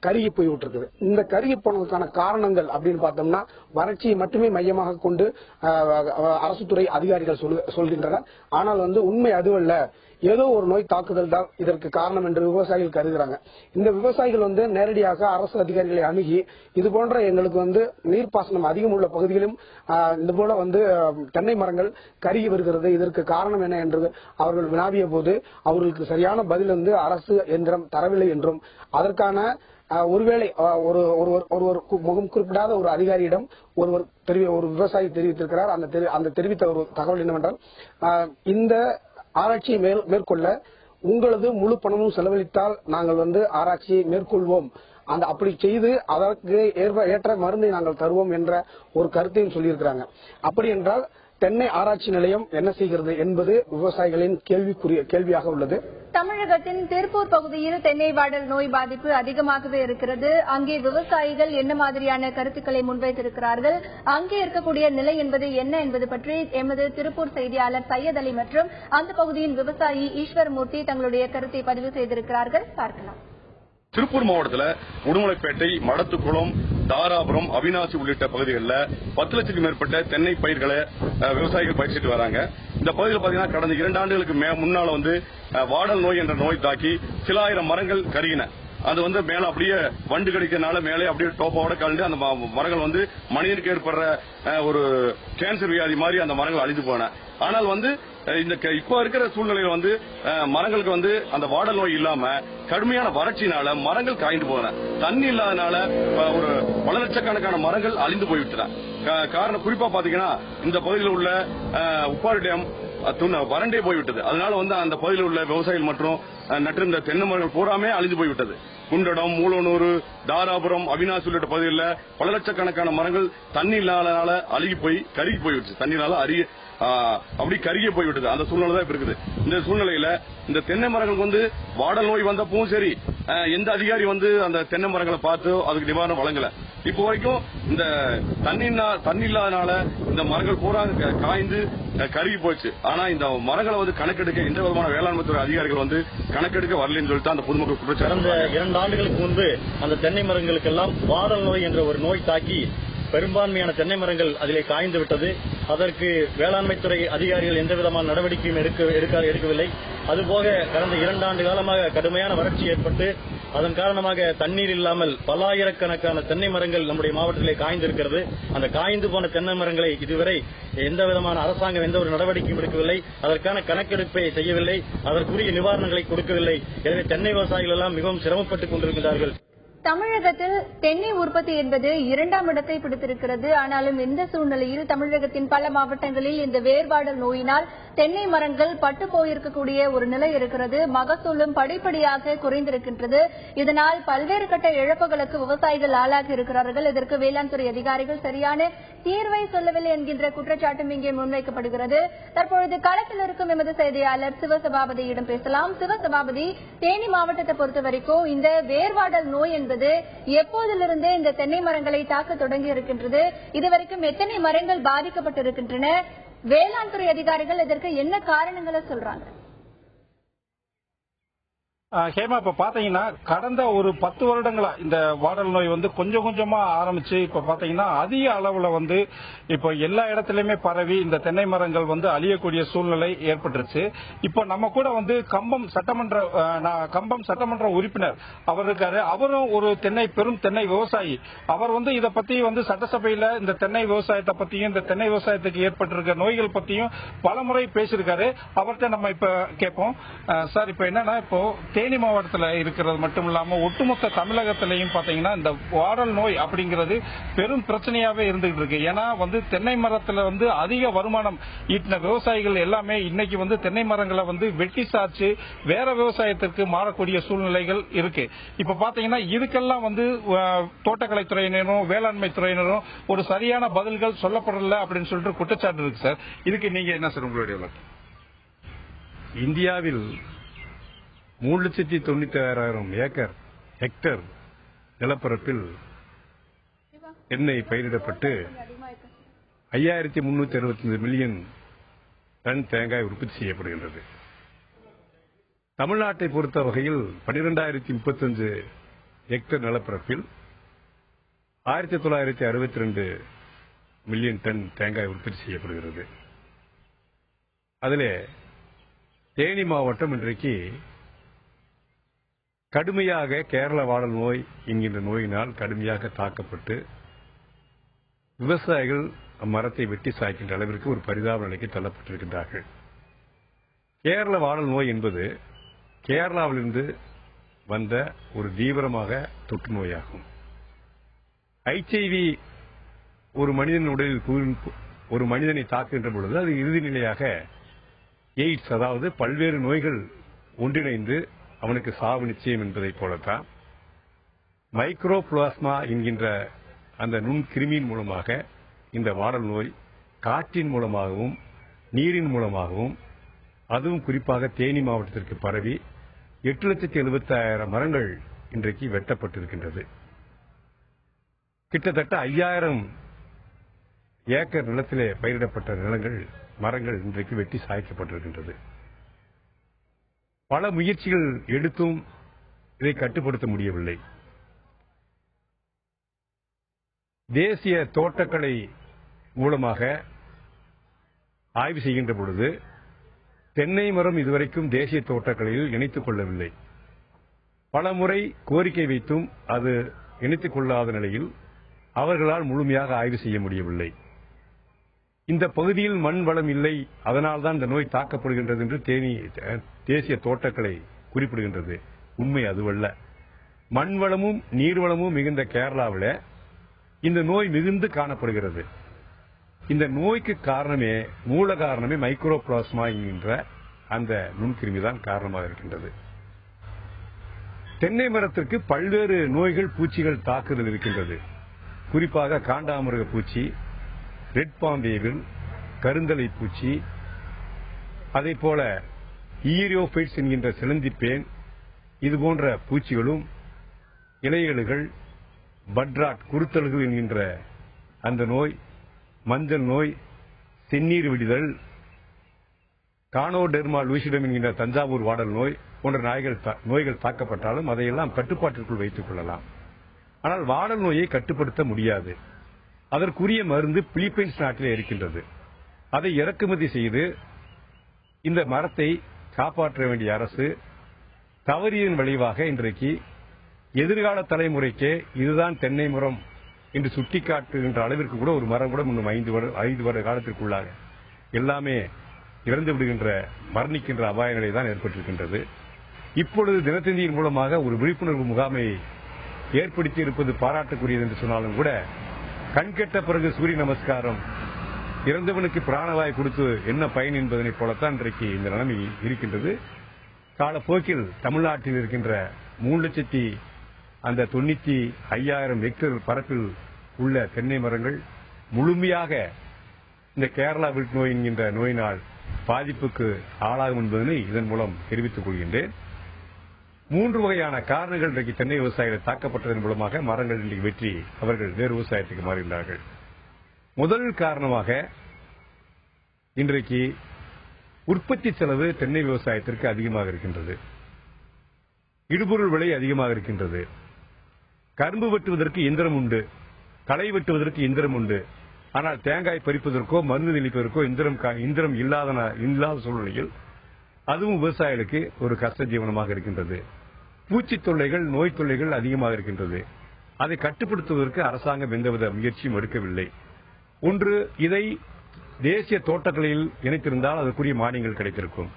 கருகி போய் விட்டுருக்குது. இந்த கருகி போனதுக்கான காரணங்கள் அப்படின்னு பார்த்தோம்னா வறட்சியை மட்டுமே மையமாக கொண்டு அரசு துறை அதிகாரிகள் சொல்கின்றனர். ஆனால் உண்மை அதுவல்ல, ஏதோ ஒரு நோய் தாக்குதல் தான் இதற்கு காரணம் என்று விவசாயிகள் கருதுகிறாங்க. இந்த விவசாயிகள் நேரடியாக அரசு அதிகாரிகளை அணுகி இதுபோன்ற எங்களுக்கு நீர்ப்பாசனம் அதிகம் உள்ள பகுதிகளிலும் இது போல தென்னை மரங்கள் கருகி வருகிறது, இதற்கு காரணம் என்ன என்று அவர்கள் வினாவிய போது அவர்களுக்கு சரியான பதில் அரசு எந்திரம் தரவில்லை என்றும் அதற்கான ஒருவேளை ஒருவர் முகம் குறிப்பிடாத ஒரு அதிகாரியிடம் ஒரு விவசாயி தெரிவித்திருக்கிறார். அந்த தெரிவித்த ஒரு தகவல் என்னவென்றால், இந்த ஆராய்ச்சியை மேற்கொள்ள உங்களது முழு பணமும் செலவழித்தால் நாங்கள் ஆராய்ச்சியை மேற்கொள்வோம், அப்படி செய்து அதற்கு ஏற்ற மருந்தை நாங்கள் தருவோம் என்ற ஒரு கருத்தையும் சொல்லியிருக்கிறாங்க. அப்படி என்றால் தென்னை ஆராய்ச்சி நிலையம் என்ன செய்கிறது என்பது விவசாயிகளின் கேள்வியாக உள்ளது. தமிழகத்தின் திருப்பூர் பகுதியில் தென்னை வாடல் நோய் பாதிப்பு அதிகமாகவே இருக்கிறது. அங்கே விவசாயிகள் என்ன மாதிரியான கருத்துக்களை முன்வைத்திருக்கிறார்கள், அங்கே இருக்கக்கூடிய நிலை என்பது என்ன என்பது பற்றி எமது திருப்பூர் செய்தியாளர் சையத் அலி மற்றும் அந்த பகுதியின் விவசாயி ஈஸ்வரமூர்த்தி தங்களுடைய கருத்தை பதிவு செய்திருக்கிறார்கள். பார்க்கலாம். திருப்பூர் மாவட்டத்தில் உடுமலைப்பேட்டை, மடத்துக்குளம், தாராபுரம், அவினாசி உள்ளிட்ட பகுதிகளில் 10 லட்சத்துக்கு மேற்பட்ட தென்னை பயிர்களை விவசாயிகள் பயிர்ச்சிட்டு வராங்க. இந்த பகுதியில் பாத்தீங்கன்னா கடந்த 2 ஆண்டுகளுக்கு முன்னால வாடல் நோய் என்ற நோய் தாக்கி சில ஆயிரம் மரங்கள் கருகின. அது மேல அப்படியே வண்டு கடிக்கிறதுனால மேலே அப்படியே டோப்பாவோட கலந்து அந்த மரங்கள் மனிதனுக்கு ஏற்படுற ஒரு கேன்சர் வியாதி மாதிரி அந்த மரங்கள் அழிந்து போன. ஆனால் இந்த இப்ப இருக்கிற சூழ்நிலையில மரங்களுக்கு அந்த வாடல் நோய் இல்லாம கடுமையான வறட்சினால மரங்கள் காய்ந்து போன, தண்ணி இல்லாதனால ஒரு பல லட்சக்கணக்கான மரங்கள் அழிந்து போய்விட்டன. காரணம் குறிப்பா பாத்தீங்கன்னா இந்த பகுதியில் உள்ள உப்பாறு டேம், வறண்டே போய்விட்டது. அதனால அந்த பகுதியில் உள்ள விவசாயிகள் மற்றும் நட்டிருந்த தென்னை மரங்கள் பூராமே அழிந்து போய்விட்டது. குண்டடம், மூலனூர், தாராபுரம், அவினாசி உள்ளிட்ட பகுதிகளில் பல லட்சக்கணக்கான மரங்கள் தண்ணி இல்லாதனால அழுகி போய் கருகி போய்விடுச்சு. தண்ணீரால அப்படி கருகி போய்விட்டது. அந்த சூழ்நிலை தான் இப்ப இருக்குது. இந்த சூழ்நிலையில இந்த தென்னை மரங்களுக்கு வாடல் நோய் வந்தப்பவும் சரி, எந்த அதிகாரி அந்த தென்னை மரங்களை பார்த்து அதுக்கு நிவாரணம் வழங்கல. இப்போ வரைக்கும் இந்த தண்ணி இல்லாதனால இந்த மரங்கள் பூரா காய்ந்து கருகி போச்சு. ஆனா இந்த மரங்களை கணக்கெடுக்க எந்த விதமான வேளாண்மை துறை அதிகாரிகள் கணக்கெடுக்க வரலன்னு சொல்லிட்டு அந்த பொதுமக்கள் குற்றச்சாட்டு. கடந்த 2 ஆண்டுகளுக்கு முன்பு அந்த தென்னை மரங்களுக்கெல்லாம் வாடல் நோய் என்ற ஒரு நோய் தாக்கி பெரும்பான்மையான தென்னை மரங்கள் அதிலே காய்ந்து விட்டது. அதற்கு வேளாண்மைத்துறை அதிகாரிகள் எந்தவிதமான நடவடிக்கையும் எடுக்கவில்லை. அதுபோக கடந்த 2 ஆண்டு காலமாக கடுமையான வறட்சி ஏற்பட்டு அதன் காரணமாக தண்ணீர் இல்லாமல் பல்லாயிரக்கணக்கான தென்னை மரங்கள் நம்முடைய மாவட்டத்திலே காய்ந்திருக்கிறது. அந்த காய்ந்து போன தென்னை மரங்களை இதுவரை எந்தவிதமான அரசாங்கம் எந்த ஒரு நடவடிக்கையும் எடுக்கவில்லை. அதற்கான கணக்கெடுப்பை செய்யவில்லை. அதற்குரிய நிவாரணங்களை கொடுக்கவில்லை. எனவே தென்னை விவசாயிகள் எல்லாம் மிகவும் சிரமப்பட்டுக் கொண்டிருக்கிறார்கள். தமிழகத்தில் தென்னை உற்பத்தி என்பது 2ஆம் இடத்தை பிடித்திருக்கிறது. ஆனாலும் இந்த சூழ்நிலையில் தமிழகத்தின் பல மாவட்டங்களில் இந்த வேர்வாடல் நோயினால் தென்னை மரங்கள் பட்டு போயிருக்கக்கூடிய ஒரு நிலை இருக்கிறது. மகசூலும் படிப்படியாக குறைந்திருக்கின்றது. இதனால் பல்வேறு கட்ட இழப்புகளுக்கு விவசாயிகள் ஆளாகி இருக்கிறார்கள். இதற்கு வேளாண் துறை அதிகாரிகள் சரியான தீர்வை சொல்லவில்லை என்கின்ற குற்றச்சாட்டும் இங்கே முன்வைக்கப்படுகிறது. தற்பொழுது களத்தில் இருக்கும் எமது செய்தியாளர் சிவசபாபதியிடம் பேசலாம். சிவசபாபதி, தேனி மாவட்டத்தை பொறுத்தவரைக்கும் இந்த வேர்வாடல் நோய் என்பது எப்போதிலிருந்தே இந்த தென்னை மரங்களை தாக்க தொடங்கி இருக்கின்றது? இதுவரைக்கும் எத்தனை மரங்கள் பாதிக்கப்பட்டிருக்கின்றன? வேளாண் துறை அதிகாரிகள் இதற்கு என்ன காரணங்களை சொல்றாங்க? ஹேமா, இப்ப பாத்தீங்கன்னா கடந்த ஒரு 10 வருடங்களா இந்த வாடல் நோய் கொஞ்சம் கொஞ்சமா ஆரம்பிச்சு இப்ப பாத்தீங்கன்னா அதிக அளவுல இப்ப எல்லா இடத்திலுமே பரவி இந்த தென்னை மரங்கள் அழியக்கூடிய சூழ்நிலை ஏற்பட்டுருச்சு. இப்ப நம்ம கூட கம்பம் சட்டமன்ற உறுப்பினர் அவர் இருக்காரு. அவரும் ஒரு பெரும் தென்னை விவசாயி. அவர் இத பத்தி சட்டசபையில இந்த தென்னை விவசாயத்தை பத்தியும் இந்த தென்னை விவசாயத்துக்கு ஏற்பட்டிருக்க நோய்கள் பத்தியும் பலமுறை பேசியிருக்காரு. அவர்கிட்ட நம்ம இப்ப கேட்போம். சார், இப்ப என்னன்னா இப்போ தேனி மாவட்டத்தில் இருக்கிறது மட்டும் இல்லாம ஒட்டுமொத்த தமிழகத்திலையும் பாத்தீங்கன்னா இந்த வாடல் நோய் அப்படிங்கிறது பெரும் பிரச்சனையாவே இருந்துகிட்டு இருக்கு. ஏன்னா தென்னை மரத்துல அதிக வருமானம் ஈட்டின விவசாயிகள் எல்லாமே இன்னைக்கு தென்னை மரங்களை வெட்டி சாய்ச்சு வேற விவசாயத்திற்கு மாறக்கூடிய சூழ்நிலைகள் இருக்கு. இப்ப பாத்தீங்கன்னா இதுக்கெல்லாம் தோட்டக்கலைத்துறையினரும் வேளாண்மை துறையினரும் ஒரு சரியான பதில்கள் சொல்லப்படல அப்படின்னு சொல்லிட்டு குற்றச்சாட்டு இருக்கு. சார், இதுக்கு நீங்க என்ன சார் உங்களுடைய? இந்தியாவில் 3,96,000 ஹெக்டேர் நிலப்பரப்பில் தென்னை பயிரிடப்பட்டு 5,365 மில்லியன் டன் தேங்காய் உற்பத்தி செய்யப்படுகின்றது. தமிழ்நாட்டை பொறுத்த வகையில் 12,035 ஹெக்டேர் நிலப்பரப்பில் 1,962 மில்லியன் டன் தேங்காய் உற்பத்தி செய்யப்படுகிறது. அதிலே தேனி மாவட்டம் இன்றைக்கு கடுமையாக கேரள வாடல் நோய் என்கின்ற நோயினால் கடுமையாக தாக்கப்பட்டு விவசாயிகள் மரத்தை வெட்டி சாய்க்கின்ற அளவிற்கு ஒரு பரிதாப நிலைக்கு தள்ளப்பட்டிருக்கின்றார்கள். கேரள வாடல் நோய் என்பது கேரளாவிலிருந்து வந்த ஒரு தீவிரமாக தொற்று நோயாகும். HIV ஒரு மனிதன் உடலில் ஒரு மனிதனை தாக்குகின்ற பொழுது அது இறுதி நிலையாக எய்ட்ஸ், அதாவது பல்வேறு நோய்கள் ஒன்றிணைந்து அவனுக்கு சாவு நிச்சயம் என்பதைப் போலத்தான் மைக்ரோபிளாஸ்மா என்கின்ற அந்த நுண்கிருமியின் மூலமாக இந்த வாடல் நோய் காற்றின் மூலமாகவும் நீரின் மூலமாகவும் அதுவும் குறிப்பாக தேனி மாவட்டத்திற்கு பரவி 8,70,000 மரங்கள் இன்றைக்கு வெட்டப்பட்டிருக்கின்றது. கிட்டத்தட்ட 5,000 ஏக்கர் நிலத்திலே பயிரிடப்பட்ட மரங்கள் இன்றைக்கு வெட்டி சாய்க்கப்பட்டிருக்கின்றது. பல முயற்சிகள் எடுத்தும் இதை கட்டுப்படுத்த முடியவில்லை. தேசிய தோட்டக்கலை மூலமாக ஆய்வு செய்கின்ற பொழுது தென்னை மரம் இதுவரைக்கும் தேசிய தோட்டக்கலையில் இணைத்துக் கொள்ளவில்லை. பல முறை கோரிக்கை வைத்தும் அது இணைத்துக் கொள்ளாத நிலையில் அவர்களால் முழுமையாக ஆய்வு செய்ய முடியவில்லை. இந்த பகுதியில் மண் வளம் இல்லை, அதனால்தான் இந்த நோய் தாக்கப்படுகின்றது என்று தேசிய தோட்டக்கலை குறிப்பிடுகின்றது. உண்மை அதுவல்ல. மண் வளமும் நீர்வளமும் மிகுந்த கேரளாவில் இந்த நோய் மிகுந்து காணப்படுகிறது. இந்த நோய்க்கு காரணமே மூல காரணமே மைக்ரோபிளாஸ்மா என்கின்ற அந்த நுண்கிருமி தான் காரணமாக இருக்கின்றது. தென்னை மரத்திற்கு பல்வேறு நோய்கள் பூச்சிகள் தாக்குதல் இருக்கின்றது. குறிப்பாக காண்டாமிருக பூச்சி, ரெட் பாம்பேவில், கருந்தலை பூச்சி, அதே போல ஈரியோபைட்ஸ் என்கின்ற சிலந்திப்பேன், இதுபோன்ற பூச்சிகளும் இலையழுகள், பட்ராட் குருத்தல்கள் என்கின்ற அந்த நோய், மஞ்சள் நோய், செந்நீர் விடுதல், கானோடெர்மா லூசிடம் என்கின்ற தஞ்சாவூர் வாடல் நோய் போன்ற நோய்கள் தாக்கப்பட்டாலும் அதையெல்லாம் கட்டுப்பாட்டிற்குள் வைத்துக் கொள்ளலாம். ஆனால் வாடல் நோயை கட்டுப்படுத்த முடியாது. அதற்குரிய மருந்து பிலிப்பைன்ஸ் நாட்டிலே இருக்கின்றது. அதை இறக்குமதி செய்து இந்த மரத்தை காப்பாற்ற வேண்டிய அரசு தவறியதன் விளைவாக இன்றைக்கு எதிர்கால தலைமுறைக்கே இதுதான் தென்னை மரம் என்று சுட்டிக்காட்டுகின்ற அளவிற்கு கூட ஒரு மரம் கூட இன்னும் 5 வருட காலத்திற்குள்ளாக எல்லாமே இறந்து விடுகின்ற மரணிக்கின்ற அபாய நிலை தான் ஏற்பட்டிருக்கின்றது. இப்பொழுது தினத்தந்தியின் மூலமாக ஒரு விழிப்புணர்வு முகாமை ஏற்படுத்தி இருப்பது பாராட்டுக்குரியது என்று சொன்னாலும் கூட கண்கெட்ட பிறகு சூரிய நமஸ்காரம், இறந்தவனுக்கு பிராணவாய் கொடுத்து என்ன பயன் என்பதனை போலத்தான் இன்றைக்கு இந்த நிலைமை இருக்கின்றது. காலப்போக்கில் தமிழ்நாட்டில் இருக்கின்ற 3,95,000 ஹெக்டேர் பரப்பில் உள்ள தென்னை மரங்கள் முழுமையாக இந்த கேரளா வில்ட் நோய் என்கின்ற நோயினால் பாதிப்புக்கு ஆளாகும் என்பதனை இதன் மூலம் தெரிவித்துக் கொள்கின்றேன். 3 வகையான காரணங்கள் இன்றைக்கு தென்னை விவசாயிகள் தாக்கப்பட்டதன் மூலமாக மரங்கள் இன்றைக்கு வெற்றி அவர்கள் வேறு விவசாயத்துக்கு மாறுகின்றார்கள். முதல் காரணமாக இன்றைக்கு உற்பத்தி செலவு தென்னை விவசாயத்திற்கு அதிகமாக இருக்கின்றது. இடுபொருள் விலை அதிகமாக இருக்கின்றது. கரும்பு வெட்டுவதற்கு இயந்திரம் உண்டு, களை வெட்டுவதற்கு இயந்திரம் உண்டு. ஆனால் தேங்காய் பறிப்பதற்கோ மருந்து தெளிப்பதற்கோ இயந்திரம் இல்லாத சூழ்நிலையில் அதுவும் விவசாயிகளுக்கு ஒரு கஷ்ட ஜீவனமாக இருக்கின்றது. பூச்சி தொல்லைகள், நோய் தொல்லைகள் அதிகமாக இருக்கின்றது. அதை கட்டுப்படுத்துவதற்கு அரசாங்கம் எந்தவித முயற்சியும் எடுக்கவில்லை. ஒன்று, இதை தேசிய தோட்டக்கலையில் இணைத்திருந்தால் அதற்குரிய மானியங்கள் கிடைத்திருக்கும்.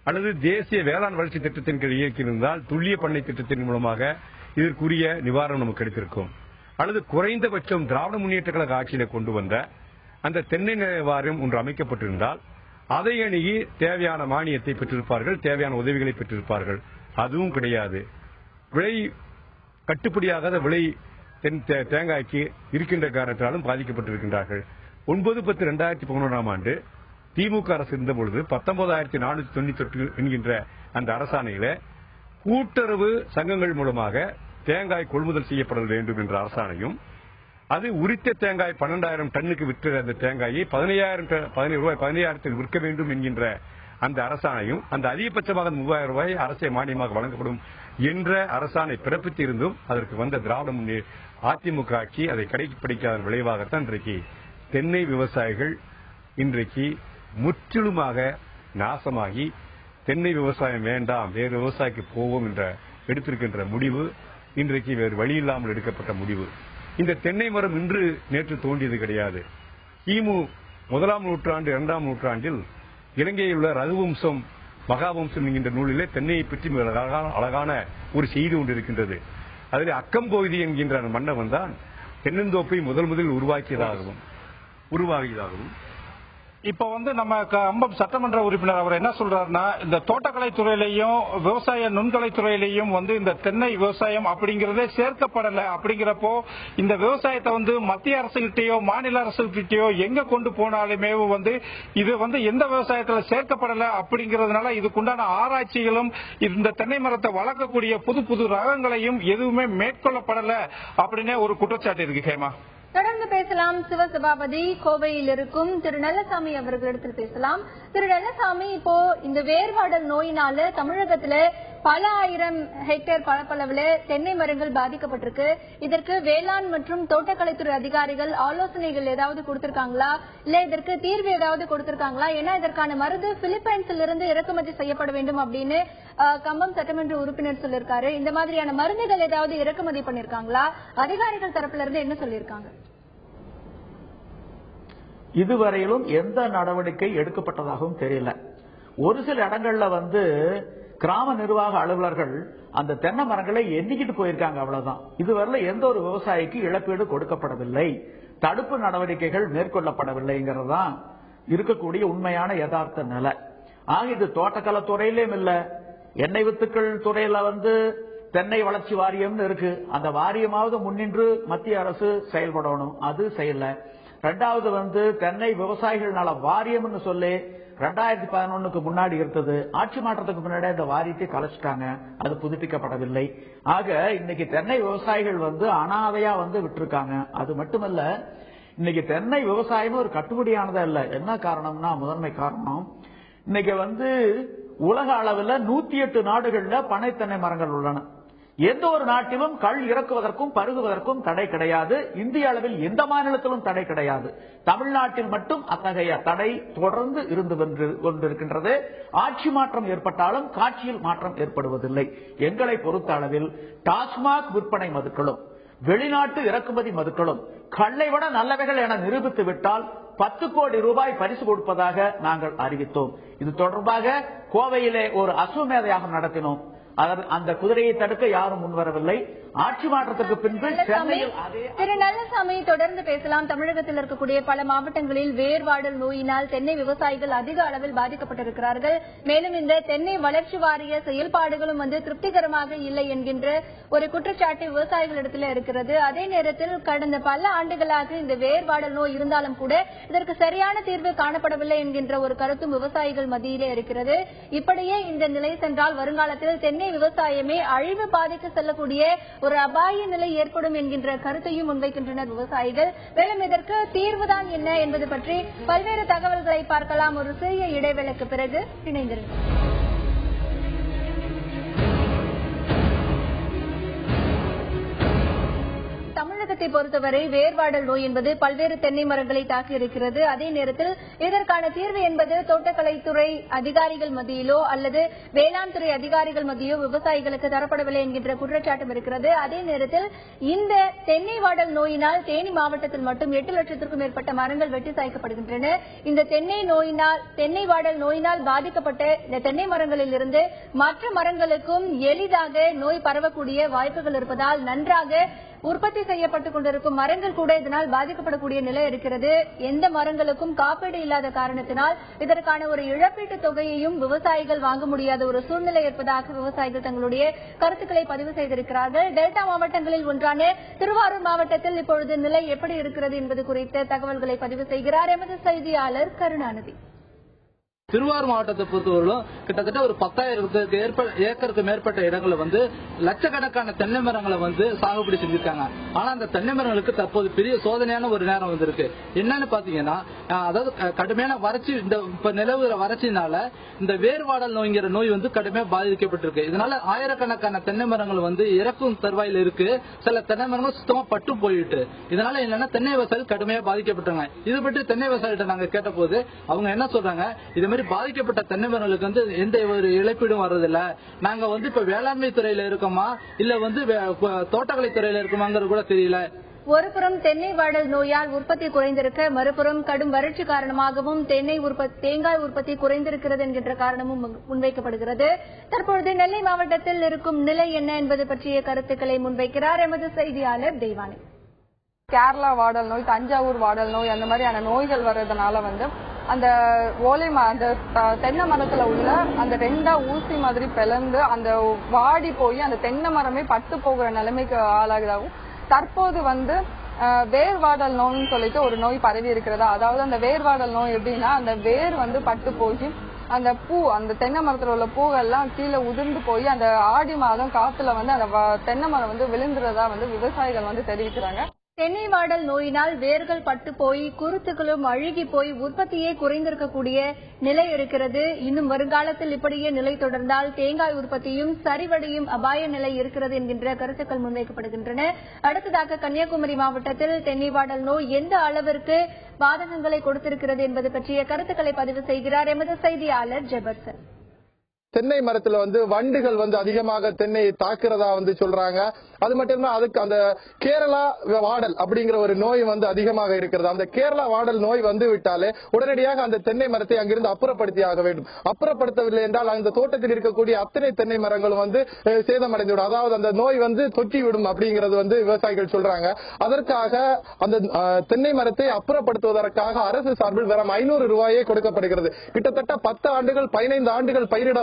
அல்லது தேசிய வேளாண் வளர்ச்சி திட்டத்தின் கீழ் இயக்கியிருந்தால் துல்லிய பண்ணை திட்டத்தின் மூலமாக இதற்குரிய நிவாரணம் நமக்கு கிடைத்திருக்கும். அல்லது குறைந்தபட்சம் திராவிட முன்னேற்ற கழக ஆட்சியில கொண்டு வந்த அந்த தென்னை வாரியம் ஒன்று அமைக்கப்பட்டிருந்தால் அதை அணுகி தேவையான மானியத்தை பெற்றிருப்பார்கள், தேவையான உதவிகளை பெற்றிருப்பார்கள். அதுவும் கிடையாது. விலை கட்டுப்படியாகாத விலை தேங்காய்க்கு இருக்கின்ற காரணத்தாலும் பாதிக்கப்பட்டிருக்கின்றார்கள். 9/10/2011 திமுக அரசு இருந்தபொழுது 19,498 என்கின்ற அந்த அரசாணையில கூட்டுறவு சங்கங்கள் மூலமாக தேங்காய் கொள்முதல் செய்யப்பட வேண்டும் என்ற அரசாணையும், அது உரித்த தேங்காய் 12,000 டன்னுக்கு விற்ற அந்த தேங்காயை 15,000 விற்க வேண்டும் என்கின்ற அந்த அரசாணையும், அந்த அதிகபட்சமாக 3,000 ரூபாய் அரசே மானியமாக வழங்கப்படும் என்ற அரசாணை பிறப்பித்திருந்தும் அதற்கு வந்த திராவிட அதிமுக ஆட்சி அதை கடைபிடிக்காத விளைவாகத்தான் இன்றைக்கு தென்னை விவசாயிகள் இன்றைக்கு முற்றிலுமாக நாசமாகி தென்னை விவசாயம் வேண்டாம், வேறு விவசாயிக்கு போவோம் என்ற எடுத்திருக்கின்ற முடிவு இன்றைக்கு வேறு வழியில்லாமல் எடுக்கப்பட்ட முடிவு. இந்த தென்னை மரம் இன்று நேற்று தோன்றியது கிடையாது. கிமு 1ஆம் நூற்றாண்டு 2ஆம் நூற்றாண்டில் இலங்கையில் உள்ள ரகுவம்சம் மகாவம்சம் என்கின்ற நூலிலே தென்னையை பற்றி அழகான ஒரு செய்தி ஒன்று இருக்கின்றது. அதில் அக்கம்பகுதி என்கின்ற மன்னவன் தான் தென்னந்தோப்பை முதலில் உருவாக்கியதாகவும் இப்ப நம்ம கம்பம் சட்டமன்ற உறுப்பினர் அவர் என்ன சொல்றாருன்னா, இந்த தோட்டக்கலை துறையிலையும் விவசாய நுண்கலை துறையிலையும் இந்த தென்னை விவசாயம் அப்படிங்கறதே சேர்க்கப்படல. அப்படிங்கிறப்போ இந்த விவசாயத்தை மத்திய அரசுகிட்டயோ மாநில அரசுகிட்டயோ எங்க கொண்டு போனாலுமே இது எந்த விவசாயத்துல சேர்க்கப்படல அப்படிங்கறதுனால இதுக்குண்டான ஆராய்ச்சிகளும் இந்த தென்னை மரத்தை வளர்க்கக்கூடிய புது புது ரகங்களையும் எதுவுமே மேற்கொள்ளப்படல அப்படின்னு ஒரு குற்றச்சாட்டு இருக்கு. ஹேமா, தொடர்ந்து பேசலாம். சிவசபாபதி கோவையில் இருக்கும் திரு நல்லசாமி அவர்களிடத்தில் பேசலாம். திரு நல்லசாமி, இப்போ இந்த வேர்வாடல் நோயினால தமிழகத்துல பல ஆயிரம் ஹெக்டேர் பரப்பளவுல தென்னை மரங்கள் பாதிக்கப்பட்டிருக்கு. இதற்கு வேளாண் மற்றும் தோட்டக்கலைத்துறை அதிகாரிகள் ஆலோசனைகள் ஏதாவது கொடுத்திருக்காங்களா, இல்ல இதற்கு தீர்வு ஏதாவது கொடுத்திருக்காங்களா? ஏன்னா இதற்கான மருந்து பிலிப்பைன்ஸ்ல இருந்து இறக்குமதி செய்யப்பட வேண்டும் அப்படின்னு கம்பம் சட்டமன்ற உறுப்பினர் சொல்லிருக்காரு. இந்த மாதிரியான மருந்துகள் ஏதாவது இறக்குமதி பண்ணிருக்காங்களா? அதிகாரிகள் தரப்புல இருந்து என்ன சொல்லியிருக்காங்க? இதுவரையிலும் எந்த நடவடிக்கை எடுக்கப்பட்டதாகவும் தெரியல. ஒரு சில இடங்கள்ல கிராம நிர்வாக அலுவலர்கள் அந்த தென்னை மரங்களை எண்ணிக்கிட்டு போயிருக்காங்க, அவ்வளவுதான். இதுவரையில எந்த ஒரு விவசாயிக்கு இழப்பீடு கொடுக்கப்படவில்லை. தடுப்பு நடவடிக்கைகள் மேற்கொள்ளப்படவில்லைங்கிறது தான் இருக்கக்கூடிய உண்மையான யதார்த்த நிலை. ஆக இது தோட்டக்கலை துறையிலும் இல்ல, எண்ணெய் வித்துக்கள் துறையில தென்னை வளர்ச்சி வாரியம்னு இருக்கு. அந்த வாரியமாவது முன்னின்று மத்திய அரசு செயல்படணும், அது செய்யல. ரெண்டாவது தென்னை விவசாயிகள் நல வாரியம்னு சொல்லி 2011க்கு முன்னாடி இருந்தது. ஆட்சி மாற்றத்துக்கு முன்னாடி அந்த வாரியத்தை கலைச்சிட்டாங்க, அது புதுப்பிக்கப்படவில்லை. ஆக இன்னைக்கு தென்னை விவசாயிகள் அனாதையா விட்டுருக்காங்க. அது மட்டுமல்ல, இன்னைக்கு தென்னை விவசாயம் ஒரு கட்டுப்படியானதா இல்ல. என்ன காரணம்னா, முதன்மை காரணம் இன்னைக்கு உலக அளவில் 108 நாடுகள்ல பனை தென்னை மரங்கள் உள்ளன. எந்த ஒரு நாட்டிலும் கள் இறக்குவதற்கும் பருகுவதற்கும் தடை கிடையாது. இந்திய அளவில் எந்த மாநிலத்திலும் தடை கிடையாது. தமிழ்நாட்டில் மட்டும் அத்தகைய தடை தொடர்ந்து இருந்து கொண்டிருக்கின்றது. ஆட்சி மாற்றம் ஏற்பட்டாலும் காட்சியில் மாற்றம் ஏற்படுவதில்லை. எங்களை பொறுத்த அளவில் டாஸ்மாக் விற்பனை மதுக்களும் வெளிநாட்டு இறக்குமதி மதுக்களும் கள்ளை விட நல்லவைகள் என நிரூபித்து விட்டால் 10 கோடி ரூபாய் பரிசு கொடுப்பதாக நாங்கள் அறிவித்தோம். இது தொடர்பாக கோவையிலே ஒரு அஸ்வமேத யாகம் நடத்தினோம். அந்த குதிரையை தடுக்க யாரும் முன்வரவில்லை. ஆட்சி மாற்றத்துக்கு பின்பு திரு நல்லசாமி, தொடர்ந்து பேசலாம். தமிழகத்தில் இருக்கக்கூடிய பல மாவட்டங்களில் வேர்வாடல் நோயினால் தென்னை விவசாயிகள் அதிக அளவில் பாதிக்கப்பட்டிருக்கிறார்கள். மேலும் இந்த தென்னை வளர்ச்சி வாரிய செயல்பாடுகளும் திருப்திகரமாக இல்லை என்கின்ற ஒரு குற்றச்சாட்டு விவசாயிகளிடத்தில் இருக்கிறது. அதே நேரத்தில் கடந்த பல ஆண்டுகளாக இந்த வேர்வாடல் நோய் இருந்தாலும் கூட இதற்கு சரியான தீர்வு காணப்படவில்லை என்கின்ற ஒரு கருத்தும் விவசாயிகள் மத்தியிலே இருக்கிறது. இப்படியே இந்த நிலை சென்றால் வருங்காலத்தில் தென்னை விவசாயமே அழிவு பாதைக்கு செல்லக்கூடிய ஒரு அபாய நிலை ஏற்படும் என்கின்ற கருத்தையும் முன்வைக்கின்றனர் விவசாயிகள். மேலும் இதற்கு தீர்வுதான் என்ன என்பது பற்றி பல்வேறு தகவல்களை பார்க்கலாம். ஒரு சிறிய இடைவேளைக்கு பிறகு இணைந்திருக்கிறோம். தமிழகத்தை பொறுத்தவரை வேர்வாடல் நோய் என்பது பல்வேறு தென்னை மரங்களை தாக்கியிருக்கிறது. அதே நேரத்தில் இதற்கான தீர்வு என்பது தோட்டக்கலைத்துறை அதிகாரிகள் மத்தியிலோ அல்லது வேளாண் துறை அதிகாரிகள் மத்தியோ விவசாயிகளுக்கு தரப்படவில்லை என்கின்ற குற்றச்சாட்டும் இருக்கிறது. அதே நேரத்தில் இந்த தென்னை வாடல் நோயினால் தேனி மாவட்டத்தில் மட்டும் 8 லட்சத்திற்கும் மேற்பட்ட மரங்கள் வெட்டி சாய்க்கப்படுகின்றன. இந்த தென்னை வாடல் நோயினால் பாதிக்கப்பட்ட இந்த தென்னை மரங்களில் இருந்து மற்ற மரங்களுக்கும் எளிதாக நோய் பரவக்கூடிய வாய்ப்புகள் இருப்பதால் நன்றாக உற்பத்தி செய்யப்பட்டுக் கொண்டிருக்கும் மரங்கள் கூட இதனால் பாதிக்கப்படக்கூடிய நிலை இருக்கிறது. எந்த மரங்களுக்கும் காப்பீடு இல்லாத காரணத்தினால் இதற்கான ஒரு இழப்பீட்டு தொகையையும் விவசாயிகள் வாங்க முடியாத ஒரு சூழ்நிலை இருப்பதாக விவசாயிகள் தங்களுடைய கருத்துக்களை பதிவு செய்திருக்கிறார்கள். டெல்டா மாவட்டங்களில் ஒன்றான திருவாரூர் மாவட்டத்தில் இப்பொழுது நிலை எப்படி இருக்கிறது என்பது குறித்த தகவல்களை பதிவு செய்கிறார் எமது செய்தியாளர் கருணாநிதி. திருவாரூர் மாவட்டத்தை பொறுத்தவரையிலும் கிட்டத்தட்ட ஒரு 10,000 ஏக்கருக்கு மேற்பட்ட இடங்களை லட்சக்கணக்கான தென்னை மரங்களை சாகுபடி செஞ்சிருக்காங்க. ஆனா அந்த தென்னை மரங்களுக்கு தற்போது பெரிய சோதனையான ஒரு நேரம் வந்திருக்கு. என்னன்னு பாத்தீங்கன்னா, அதாவது கடுமையான வறட்சி, இந்த நிலவுகிற வறட்சினால இந்த வேர்வாடல் நோய்ங்கிற நோய் கடுமையா பாதிக்கப்பட்டிருக்கு. இதனால ஆயிரக்கணக்கான தென்னை மரங்கள் இறக்கும் தருவாயில இருக்கு. சில தென்னை மரங்கள் சுத்தமா பட்டு போயிட்டு, இதனால என்னன்னா தென்னை விவசாயிகள் கடுமையா பாதிக்கப்பட்டாங்க. இது பற்றி தென்னை விவசாயிகிட்ட நாங்க கேட்ட போது அவங்க என்ன சொல்றாங்க, இது மாதிரி பாதிக்கப்பட்ட தென்னை மரங்களுக்கு எந்த ஒரு இழப்பீடும் வர்றதில்ல. நாங்க இப்ப வேளாண்மை துறையில இருக்கோமா இல்ல தோட்டக்கலை துறையில இருக்கோமாங்கிறது கூட தெரியல. ஒருபுறம் தென்னை வாடல் நோயால் உற்பத்தி குறைந்திருக்க, மறுபுறம் கடும் வறட்சி காரணமாகவும் தேங்காய் உற்பத்தி குறைந்திருக்கிறது என்கின்ற காரணமும் முன்வைக்கப்படுகிறது. தற்பொழுது நெல்லை மாவட்டத்தில் இருக்கும் நிலை என்ன என்பது பற்றிய கருத்துக்களை முன்வைக்கிறார் எமது செய்தியாளர் தெய்வானி. கேரளா வாடல் நோய், தஞ்சாவூர் வாடல் நோய், அந்த மாதிரியான நோய்கள் வர்றதுனால அந்த அந்த தென்னை மரத்துல உள்ள அந்த 2 ஊசி மாதிரி பிளந்து அந்த வாடி போய் அந்த தென்னை மரமே பட்டு போகிற நிலைமைக்கு ஆளாகுதாகும். தற்போது வேர்வாடல் நோய்னு சொல்லிட்டு ஒரு நோய் பரவி இருக்கிறதா. அதாவது அந்த வேர்வாடல் நோய் எப்படின்னா, அந்த வேர் பட்டு போய் அந்த அந்த தென்னை மரத்துல உள்ள பூவெல்லாம் கீழே உதிர்ந்து போய் அந்த ஆடி மாதம் காத்துல அந்த தென்னை மரம் விழுந்துறதா விவசாயிகள் தெரிவிக்கிறாங்க. தென்னை வாடல் நோயினால் வேர்கள் பட்டு போய் குருத்துகளும் அழுகி போய் உற்பத்தியே குறைந்திருக்கக்கூடிய நிலை இருக்கிறது. இன்னும் வருங்காலத்தில் இப்படியே நிலை தொடர்ந்தால் தேங்காய் உற்பத்தியும் சரிவடையும் அபாய நிலை இருக்கிறது என்கின்ற கருத்துக்கள் முன்வைக்கப்படுகின்றன. அடுத்ததாக கன்னியாகுமரி மாவட்டத்தில் தென்னை வாடல் நோய் எந்த அளவிற்கு பாதகங்களை கொடுத்திருக்கிறது என்பது பற்றிய கருத்துக்களை பதிவு செய்கிறார் எமது செய்தியாளர் ஜெபர்சன். தென்னை மரத்துல வண்டுகள் அதிகமாக தென்னை தாக்குறதா சொல்றாங்க. அது மட்டும் அதுக்கு அந்த கேரளா வாடல் அப்படிங்கிற ஒரு நோய் வந்து அதிகமாக இருக்கிறது. அந்த கேரளா வாடல் நோய் வந்து விட்டாலே உடனடியாக அந்த தென்னை மரத்தை அங்கிருந்து அப்புறப்படுத்தி ஆக வேண்டும். அப்புறப்படுத்தவில்லை என்றால் அந்த தோட்டத்தில் இருக்கக்கூடிய அத்தனை தென்னை மரங்களும் வந்து சேதமடைந்துவிடும். அதாவது அந்த நோய் வந்து தொற்றிவிடும் அப்படிங்கிறது வந்து விவசாயிகள் சொல்றாங்க. அதற்காக அந்த தென்னை மரத்தை அப்புறப்படுத்துவதற்காக அரசு சார்பில் வெறும் 500 ரூபாயே கொடுக்கப்படுகிறது. கிட்டத்தட்ட 10 ஆண்டுகள் 15 ஆண்டுகள் பயிரிட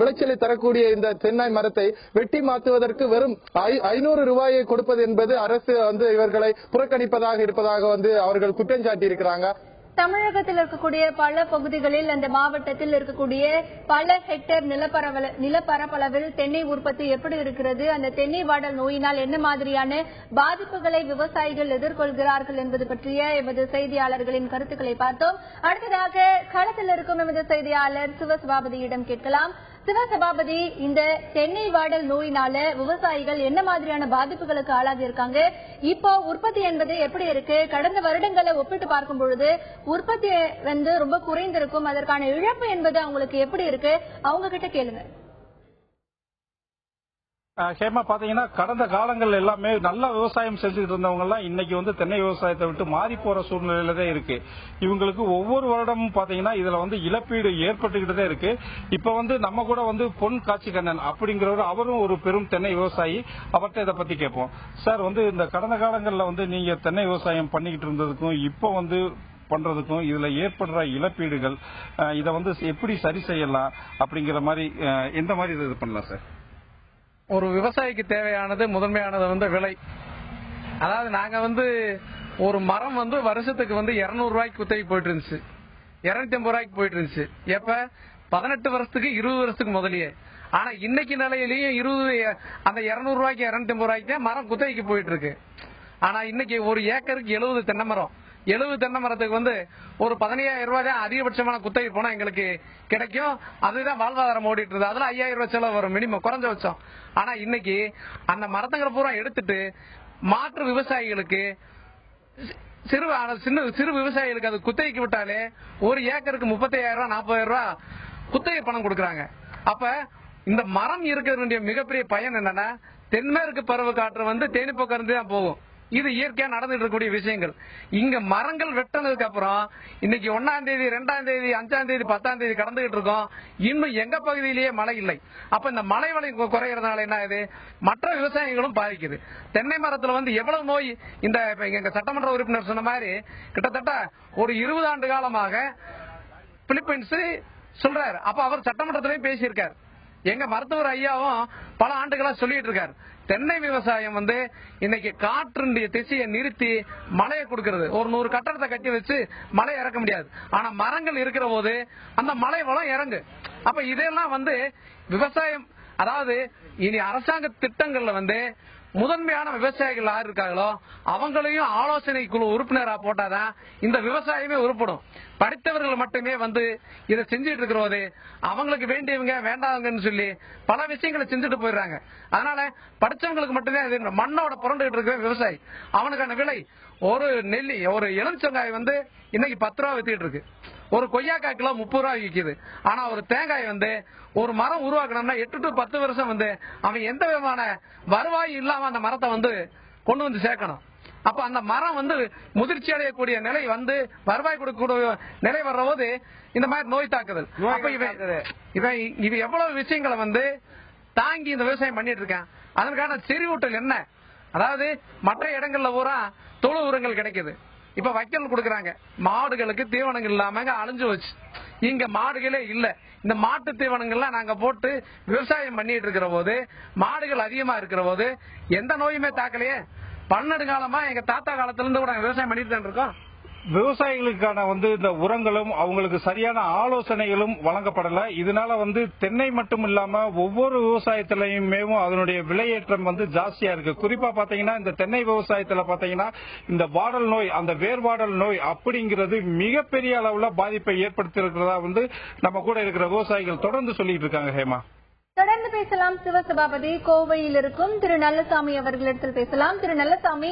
விளைச்சலை தரக்கூடிய இந்த தென்னை மரத்தை வெட்டி மாற்றுவதற்கு வெறும் 500 ரூபாயை கொடுப்பது என்பது அரசு வந்து இவர்களை புறக்கணிப்பதாக இருப்பதாக வந்து அவர்கள் குற்றம் சாட்டி இருக்கிறாங்க. தமிழகத்தில் இருக்கக்கூடிய பல பகுதிகளில் அந்த மாவட்டத்தில் இருக்கக்கூடிய பல ஹெக்டேர் நிலப்பரப்பளவில் தென்னை உற்பத்தி எப்படி இருக்கிறது, அந்த தென்னை வாடல் நோயினால் என்ன மாதிரியான பாதிப்புகளை விவசாயிகள் எதிர்கொள்கிறார்கள் என்பது பற்றிய எமது செய்தியாளர்களின் கருத்துக்களை பார்த்தோம். அடுத்ததாக களத்தில் இருக்கும் எமது செய்தியாளர் சிவசபாபதியிடம் கேட்கலாம். சிவசபாபதி, இந்த தென்னை வாடல் நோயினால விவசாயிகள் என்ன மாதிரியான பாதிப்புகளுக்கு ஆளாகி இருக்காங்க? இப்போ உற்பத்தி என்பது எப்படி இருக்கு? கடந்த வருடங்களை ஒப்பிட்டு பார்க்கும் பொழுது உற்பத்தி வந்து ரொம்ப குறைந்திருக்கும். அதற்கான இழப்பு என்பது அவங்களுக்கு எப்படி இருக்கு? அவங்க கிட்ட கேளுங்க. ஹேமா, பாத்தீங்கன்னா கடந்த காலங்கள் எல்லாமே நல்லா விவசாயம் செஞ்சுட்டு இருந்தவங்க எல்லாம் இன்னைக்கு வந்து தென்னை விவசாயத்தை விட்டு மாறி போற சூழ்நிலையில தான் இருக்கு. இவங்களுக்கு ஒவ்வொரு வருடமும் பாத்தீங்கன்னா இதுல வந்து இழப்பீடு ஏற்பட்டுக்கிட்டே இருக்கு. இப்ப வந்து நம்ம கூட வந்து பொன் காட்சி கண்ணன் அப்படிங்கிறவர், அவரும் ஒரு பெரும் தென்னை விவசாயி. அவர்கிட்ட இதை பத்தி கேட்போம். சார், வந்து இந்த கடந்த காலங்கள்ல வந்து நீங்க தென்னை விவசாயம் பண்ணிக்கிட்டு இருந்ததுக்கும் இப்ப வந்து பண்றதுக்கும் இதுல ஏற்படுற இழப்பீடுகள், இதை வந்து எப்படி சரி செய்யலாம் அப்படிங்கிற மாதிரி எந்த மாதிரி இது பண்ணலாம் சார்? ஒரு விவசாயிக்கு தேவையானது முதன்மையானது வந்து விலை. அதாவது நாங்க வந்து ஒரு மரம் வந்து வருஷத்துக்கு வந்து 200 ரூபாய்க்கு குத்தகை போயிட்டு இருந்துச்சு, 250 ரூபாய்க்கு போயிட்டு இருந்துச்சு. எப்ப 18 வருஷத்துக்கு 20 வருஷத்துக்கு முதலியே. ஆனா இன்னைக்கு நிலையிலையும் அந்த 200 ரூபாய்க்கு 250 ரூபாய்க்கு மரம் குத்தகைக்கு போயிட்டு இருக்கு. ஆனா இன்னைக்கு ஒரு ஏக்கருக்கு 70 தென்னை மரம், 70 தென்னை மரத்துக்கு வந்து ஒரு 15,000 ரூபாய் தான் அதிகபட்சமான குத்தகை போனா எங்களுக்கு கிடைக்கும். அதுதான் வாழ்வாதாரம் ஓடிட்டு இருக்கு. அதுல 5,000 ரூபாய் செலவு வரும் மினிமம் குறைஞ்சபட்சம். ஆனா இன்னைக்கு அந்த மரத்துங்களை பூரா எடுத்துட்டு மாற்று விவசாயிகளுக்கு சிறு விவசாயிகளுக்கு அது குத்தகைக்கு விட்டாலே ஒரு ஏக்கருக்கு 35,000 ரூபாய் 40,000 ரூபாய் குத்தகை பணம் கொடுக்கறாங்க. அப்ப இந்த மரம் இருக்கிற மிகப்பெரிய பயன் என்னன்னா, தென்மேற்கு பருவ காற்று வந்து தேனிப்பக்கம் இருந்து தான் போகும். இது இயற்கையா நடந்துட்டு இருக்கக்கூடிய விஷயங்கள். இங்க மரங்கள் வெட்டினதுக்கு அப்புறம் இன்னைக்கு 1ஆம் தேதி 2ஆம் தேதி 5ஆம் தேதி 10ஆம் தேதி கடந்துகிட்டு இருக்கோம். இன்னும் எங்க பகுதியிலேயே மழை இல்லை. அப்ப இந்த மழை வளை குறையறதுனால என்ன ஆகுது, மற்ற விவசாயிகளும் பாதிக்குது. தென்னை மரத்துல வந்து எவ்வளவு நோய், இந்த எங்க சட்டமன்ற உறுப்பினர் சொன்ன மாதிரி கிட்டத்தட்ட ஒரு 20 ஆண்டு காலமாக பிலிப்பைன்ஸ் சொல்றாரு. அப்ப அவர் சட்டமன்றத்திலையும் பேசியிருக்காரு. எங்க மருத்துவர் ஐயாவும் பல ஆண்டுகளா சொல்லிட்டு இருக்காரு, தென்னை விவசாயம் வந்து இன்னைக்கு காற்றுடைய திசையை நிறுத்தி மழையை கொடுக்கிறது. ஒரு 100 கட்டடத்தை கட்டி வச்சு மழை இறக்க முடியாது. ஆனா மரங்கள் இருக்கிற போது அந்த மழை வளம் இறங்கு. அப்ப இதெல்லாம் வந்து விவசாயம், அதாவது இனி அரசாங்க திட்டங்கள்ல வந்து முதன்மையான விவசாயிகள் யார் இருக்காங்களோ அவங்களையும் ஆலோசனை குழு உறுப்பினரா போட்டாதான் இந்த விவசாயமே உருப்படும். படித்தவர்கள் மட்டுமே வந்து இதை செஞ்சுட்டு இருக்கிறது அவங்களுக்கு வேண்டியவங்க வேண்டாதவங்கன்னு சொல்லி பல விஷயங்களை செஞ்சுட்டு போயிடுறாங்க. அதனால படிச்சவங்களுக்கு மட்டுமே மண்ணோட புரண்டுகிட்டு இருக்கிற விவசாயி அவனுக்கான விலை, ஒரு நெல்லி ஒரு எலுமிச்சங்காய் வந்து இன்னைக்கு 10 ரூபா வித்துட்டு இருக்கு, ஒரு கொய்யாக்காய் கிலோ 30 ரூபாய் விற்குது. ஆனா ஒரு தேங்காய் வந்து ஒரு மரம் உருவாக்கணும்னா 8 to 10 வருஷம் வந்து அவன் எந்த விதமான வருவாய் இல்லாம அந்த மரத்தை வந்து கொண்டு வந்து சேர்க்கணும். அப்ப அந்த மரம் வந்து முதிர்ச்சி அடையக்கூடிய நிலை வந்து வருவாய் கொடுக்கக்கூடிய நிலை வர்ற போது இந்த மாதிரி நோய் தாக்குதல். அப்ப இவன் எவ்வளவு விஷயங்களை வந்து தாங்கி இந்த விவசாயம் பண்ணிட்டு இருக்கான். அதற்கான செறிவூட்டல் என்ன, அதாவது மற்ற இடங்கள்ல பூரா தொழு உரங்கள் கிடைக்குது. இப்ப வைக்கல் கொடுக்கறாங்க, மாடுகளுக்கு தீவனங்கள் இல்லாம அழிஞ்சு வச்சு. இங்க மாடுகளே இல்ல. இந்த மாட்டு தீவனங்கள்லாம் நாங்க போட்டு விவசாயம் பண்ணிட்டு இருக்கிற போது மாடுகள் அதிகமா இருக்கிற போது எந்த நோயுமே தாக்கலையே. 12 காலமா எங்க தாத்தா காலத்துல இருந்து கூட விவசாயம் பண்ணிட்டு தான் இருக்கோம். விவசாயிகளுக்கான வந்து இந்த உரங்களும் அவங்களுக்கு சரியான ஆலோசனைகளும் வழங்கப்படல. இதனால வந்து தென்னை மட்டும் இல்லாம ஒவ்வொரு விவசாயத்திலையுமே அதனுடைய விலையேற்றம் வந்து ஜாஸ்தியா இருக்கு. குறிப்பா பாத்தீங்கன்னா இந்த தென்னை விவசாயத்துல பாத்தீங்கன்னா இந்த வாடல் நோய், அந்த வேர்வாடல் நோய் அப்படிங்கிறது மிகப்பெரிய அளவுல பாதிப்பை ஏற்படுத்தி இருக்கிறதா வந்து நம்ம கூட இருக்கிற விவசாயிகள் தொடர்ந்து சொல்லிட்டு இருக்காங்க. ஹேமா, தொடர்ந்து பேசலாம். சிவசபாபதி கோவையில் இருக்கும் திரு நல்லசாமி அவர்களிடத்தில் பேசலாம். திரு நல்லசாமி,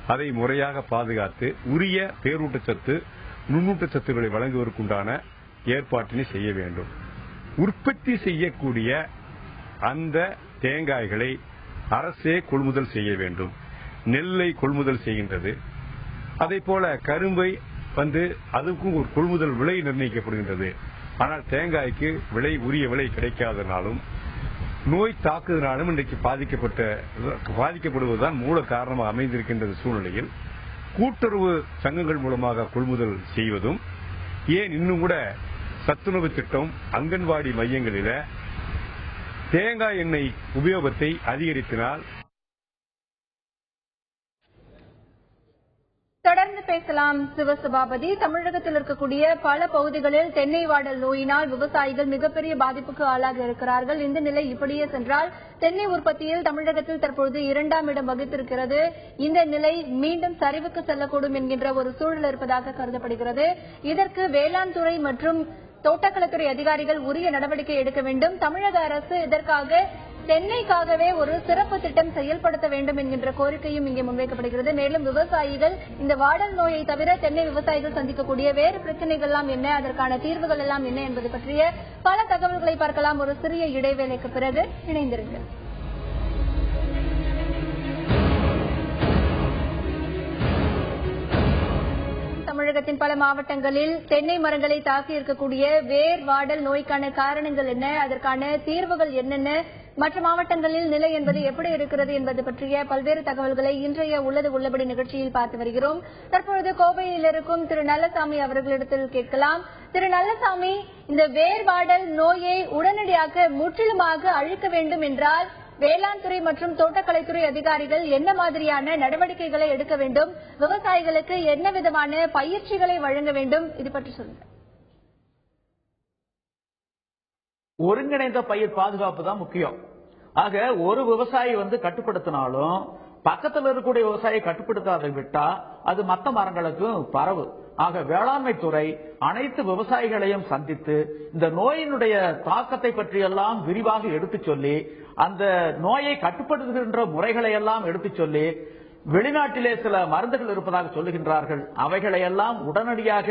அதை முறையாக பாதுகாத்து உரிய பேரூட்டச்சத்து நுண்ணூட்டச்சத்துக்களை வழங்குவதற்குண்டான ஏற்பாட்டினை செய்ய வேண்டும். உற்பத்தி செய்யக்கூடிய அந்த தேங்காய்களை அரசே கொள்முதல் செய்ய வேண்டும். நெல்லை கொள்முதல் செய்கின்றது. அதே போல கரும்பை அதுக்கும் ஒரு கொள்முதல் விலை நிர்ணயிக்கப்படுகின்றது. ஆனால் தேங்காய்க்கு உரிய விலை கிடைக்காதனாலும் நோய் தாக்குதனாலும் இன்றைக்கு பாதிக்கப்படுவதுதான் மூல காரணமாக அமைந்திருக்கின்ற சூழ்நிலையில் கூட்டுறவு சங்கங்கள் மூலமாக கொள்முதல் செய்வதும், ஏன் இன்னும் கூட சத்துணவு திட்டம் அங்கன்வாடி மையங்களில் தேங்காய் எண்ணெய் உபயோகத்தை அதிகரித்தினால். தொடர்ந்து பேசலாம் சிவசபாபதி. தமிழகத்தில் இருக்கக்கூடிய பல பகுதிகளில் தென்னை வாடல் நோயினால் விவசாயிகள் மிகப்பெரிய பாதிப்புக்கு ஆளாக இருக்கிறார்கள். இந்த நிலை இப்படியே சென்றால் தென்னை உற்பத்தியில் தமிழகத்தில் தற்பொழுது 2ஆம் இடம் வகித்திருக்கிறது. இந்த நிலை மீண்டும் சரிவுக்கு செல்லக்கூடும் என்கின்ற ஒரு சூழல் இருப்பதாக கருதப்படுகிறது. இதற்கு வேளாண் துறை மற்றும் தோட்டக்கலைத்துறை அதிகாரிகள் உரிய நடவடிக்கை எடுக்க வேண்டும். தமிழக அரசு இதற்காக தென்னைக்காகவே ஒரு சிறப்பு திட்டம் செயல்படுத்த வேண்டும் என்கின்ற கோரிக்கையும் இங்கே முன்வைக்கப்படுகிறது. மேலும் விவசாயிகள் இந்த வாடல் நோயை தவிர தென்னை விவசாயிகள் சந்திக்கக்கூடிய வேறு பிரச்சனைகள் எல்லாம் என்ன, அதற்கான தீர்வுகள் எல்லாம் என்ன என்பது பற்றிய பல தகவல்களை பார்க்கலாம். ஒரு சிறிய இடைவேளைக்கு பிறகு இணைந்திருங்கள். தமிழகத்தின் பல மாவட்டங்களில் தென்னை மரங்களை தாக்கி இருக்கக்கூடிய வேர் வாடல் நோய்க்கான காரணங்கள் என்ன, அதற்கான தீர்வுகள் என்னென்ன, மற்ற மாவட்டங்களில் நிலை என்பது எப்படி இருக்கிறது என்பது பற்றிய பல்வேறு தகவல்களை இன்றைய உள்ளது உள்ளபடி நிகழ்ச்சியில் பார்த்து வருகிறோம். தற்பொழுது கோவையில் இருக்கும் திரு நல்லசாமி அவர்களிடத்தில் கேட்கலாம். திரு நல்லசாமி, இந்த வேர் வாடல் நோயை உடனடியாக முற்றிலுமாக அழிக்க வேண்டும் என்றால் வேளாண் துறை மற்றும் தோட்டக்கலைத்துறை அதிகாரிகள் என்ன மாதிரியான நடவடிக்கைகளை எடுக்க வேண்டும், விவசாயிகளுக்கு என்ன விதமான பயிற்சிகளை வழங்க வேண்டும், இது பற்றி சொல்லுங்க. ஒருங்கிணைந்த பயிர் பாதுகாப்பு தான் முக்கியம். ஆக ஒரு விவசாயி கட்டுப்படுத்தினாலும் பக்கத்தில் இருக்கக்கூடிய விவசாயியை கட்டுப்படுத்தாத விட்டா அது மற்ற மரங்களுக்கும் பரவு. ஆக வேளாண்மை துறை அனைத்து விவசாயிகளையும் சந்தித்து இந்த நோயினுடைய தாக்கத்தை பற்றியெல்லாம் விரிவாக எடுத்துச் சொல்லி அந்த நோயை கட்டுப்படுத்துகின்ற முறைகளை எல்லாம் எடுத்துச் சொல்லி, வெளிநாட்டிலே சில மருந்துகள் இருப்பதாக சொல்லுகின்றார்கள், அவைகளையெல்லாம் உடனடியாக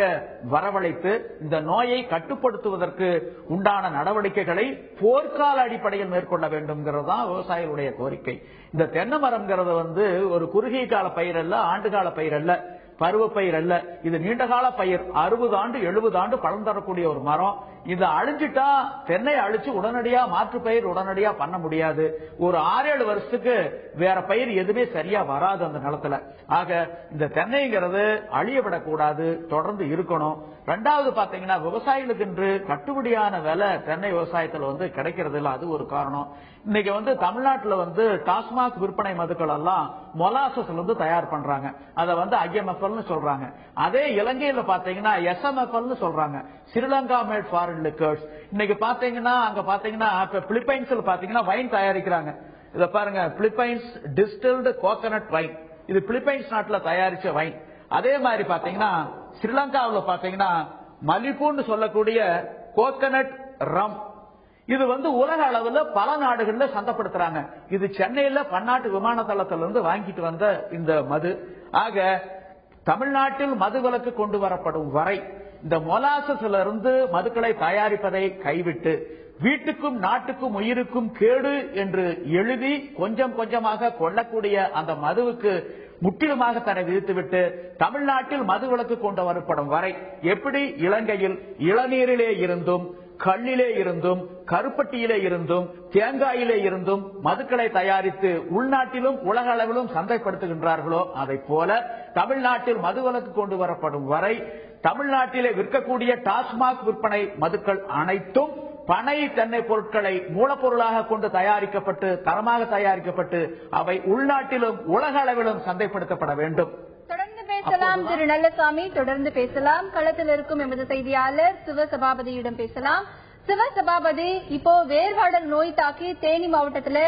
வரவழைத்து இந்த நோயை கட்டுப்படுத்துவதற்கு உண்டான நடவடிக்கைகளை போர்க்கால அடிப்படையில் மேற்கொள்ள வேண்டும்ங்கிறதுதான் விவசாயிகளுடைய கோரிக்கை. இந்த தென்னை மரம்ங்கிறது ஒரு குறுகிய கால பயிர் அல்ல, ஆண்டுகால பயிர் அல்ல, பருவப்பயிர் அல்ல. இது நீண்டகால பயிர். 60 ஆண்டு 70 ஆண்டு பலன் தரக்கூடிய ஒரு மரம். இதை அழிஞ்சிட்டா தென்னை அழிச்சு உடனடியா மாற்று பயிர் உடனடியா பண்ண முடியாது. ஒரு 6-7 வருஷத்துக்கு வேற பயிர் எதுவுமே சரியா வராது அந்த நிலத்துல. ஆக இந்த தென்னைங்கிறது அழியவிடக்கூடாது, தொடர்ந்து இருக்கணும். ரெண்டாவது பாத்தீங்கன்னா விவசாயிகளுக்கு என்று கட்டுப்படியான விலை தென்னை விவசாயத்தில் கிடைக்கிறது இல்ல, அது ஒரு காரணம். இன்னைக்கு தமிழ்நாட்டில் டாஸ்மாக் விற்பனை மதுக்கள் எல்லாம் மொலாசஸ்ல தயார் பண்றாங்க. அதை IMFL சொல்றாங்க. அதே இலங்கையில பாத்தீங்கன்னா SMFL சொல்றாங்க, ஸ்ரீலங்கா மேட் ஃபாரின் லிக்கர்ஸ். இன்னைக்கு பாத்தீங்கன்னா அங்க பாத்தீங்கன்னா பிலிப்பைன்ஸ்ல பாத்தீங்கன்னா வைன் தயாரிக்கிறாங்க. இத பாருங்க, பிலிப்பைன்ஸ் டிஸ்டில்டு கோகனட் வைன். இது பிலிப்பைன்ஸ் நாட்டுல தயாரிச்ச வைன். அதே மாதிரி பாத்தீங்கன்னா ஸ்ரீலங்காவில் பாத்தீங்கன்னா மலிபூன்னு சொல்லக்கூடிய கோகனட் ரம். இது உலக அளவில் பல நாடுகள்ல சந்தைப்படுத்துறாங்க. இது சென்னையில பன்னாட்டு விமான தளத்திலிருந்து வாங்கிட்டு வந்த இந்த மது. ஆக தமிழ்நாட்டில் மது விலக்கு கொண்டு வரப்படும் வரை இந்த மொலாசஸ்ல இருந்து மதுக்களை தயாரிப்பதை கைவிட்டு வீட்டுக்கும் நாட்டுக்கும் உயிருக்கும் கேடு என்று எழுதி கொஞ்சம் கொஞ்சமாக கொள்ளக்கூடிய அந்த மதுவுக்கு முற்றிலுமாக தன்னை விதித்துவிட்டு தமிழ்நாட்டில் மது விலக்கு கொண்டு வரப்படும் வரை எப்படி இலங்கையில் இளநீரிலே இருந்தும் கல்லிலே இருந்தும் கருப்பட்டியிலே இருந்தும் தேங்காயிலே இருந்தும் மதுக்களை தயாரித்து உள்நாட்டிலும் உலக அளவிலும் சந்தைப்படுத்துகின்றார்களோ அதை போல தமிழ்நாட்டில் மதுவிலக்கு கொண்டு வரப்படும் வரை தமிழ்நாட்டிலே விற்கக்கூடிய டாஸ்மாக் விற்பனை மதுக்கள் அனைத்தும் பனை தென்னை பொருட்களை மூலப்பொருளாக கொண்டு தயாரிக்கப்பட்டு தரமாக தயாரிக்கப்பட்டு அவை உள்நாட்டிலும் உலக அளவிலும் சந்தைப்படுத்தப்பட வேண்டும். தொடர்ந்து பேசலாம் திரு நல்லசாமி, தொடர்ந்து பேசலாம். களத்தில் இருக்கும் எமது செய்தியாளர் சிவசபாபதியிடம் பேசலாம். சிவசபாபதி, இப்போ வேர்வாடல் நோய் தாக்கி தேனி மாவட்டத்துல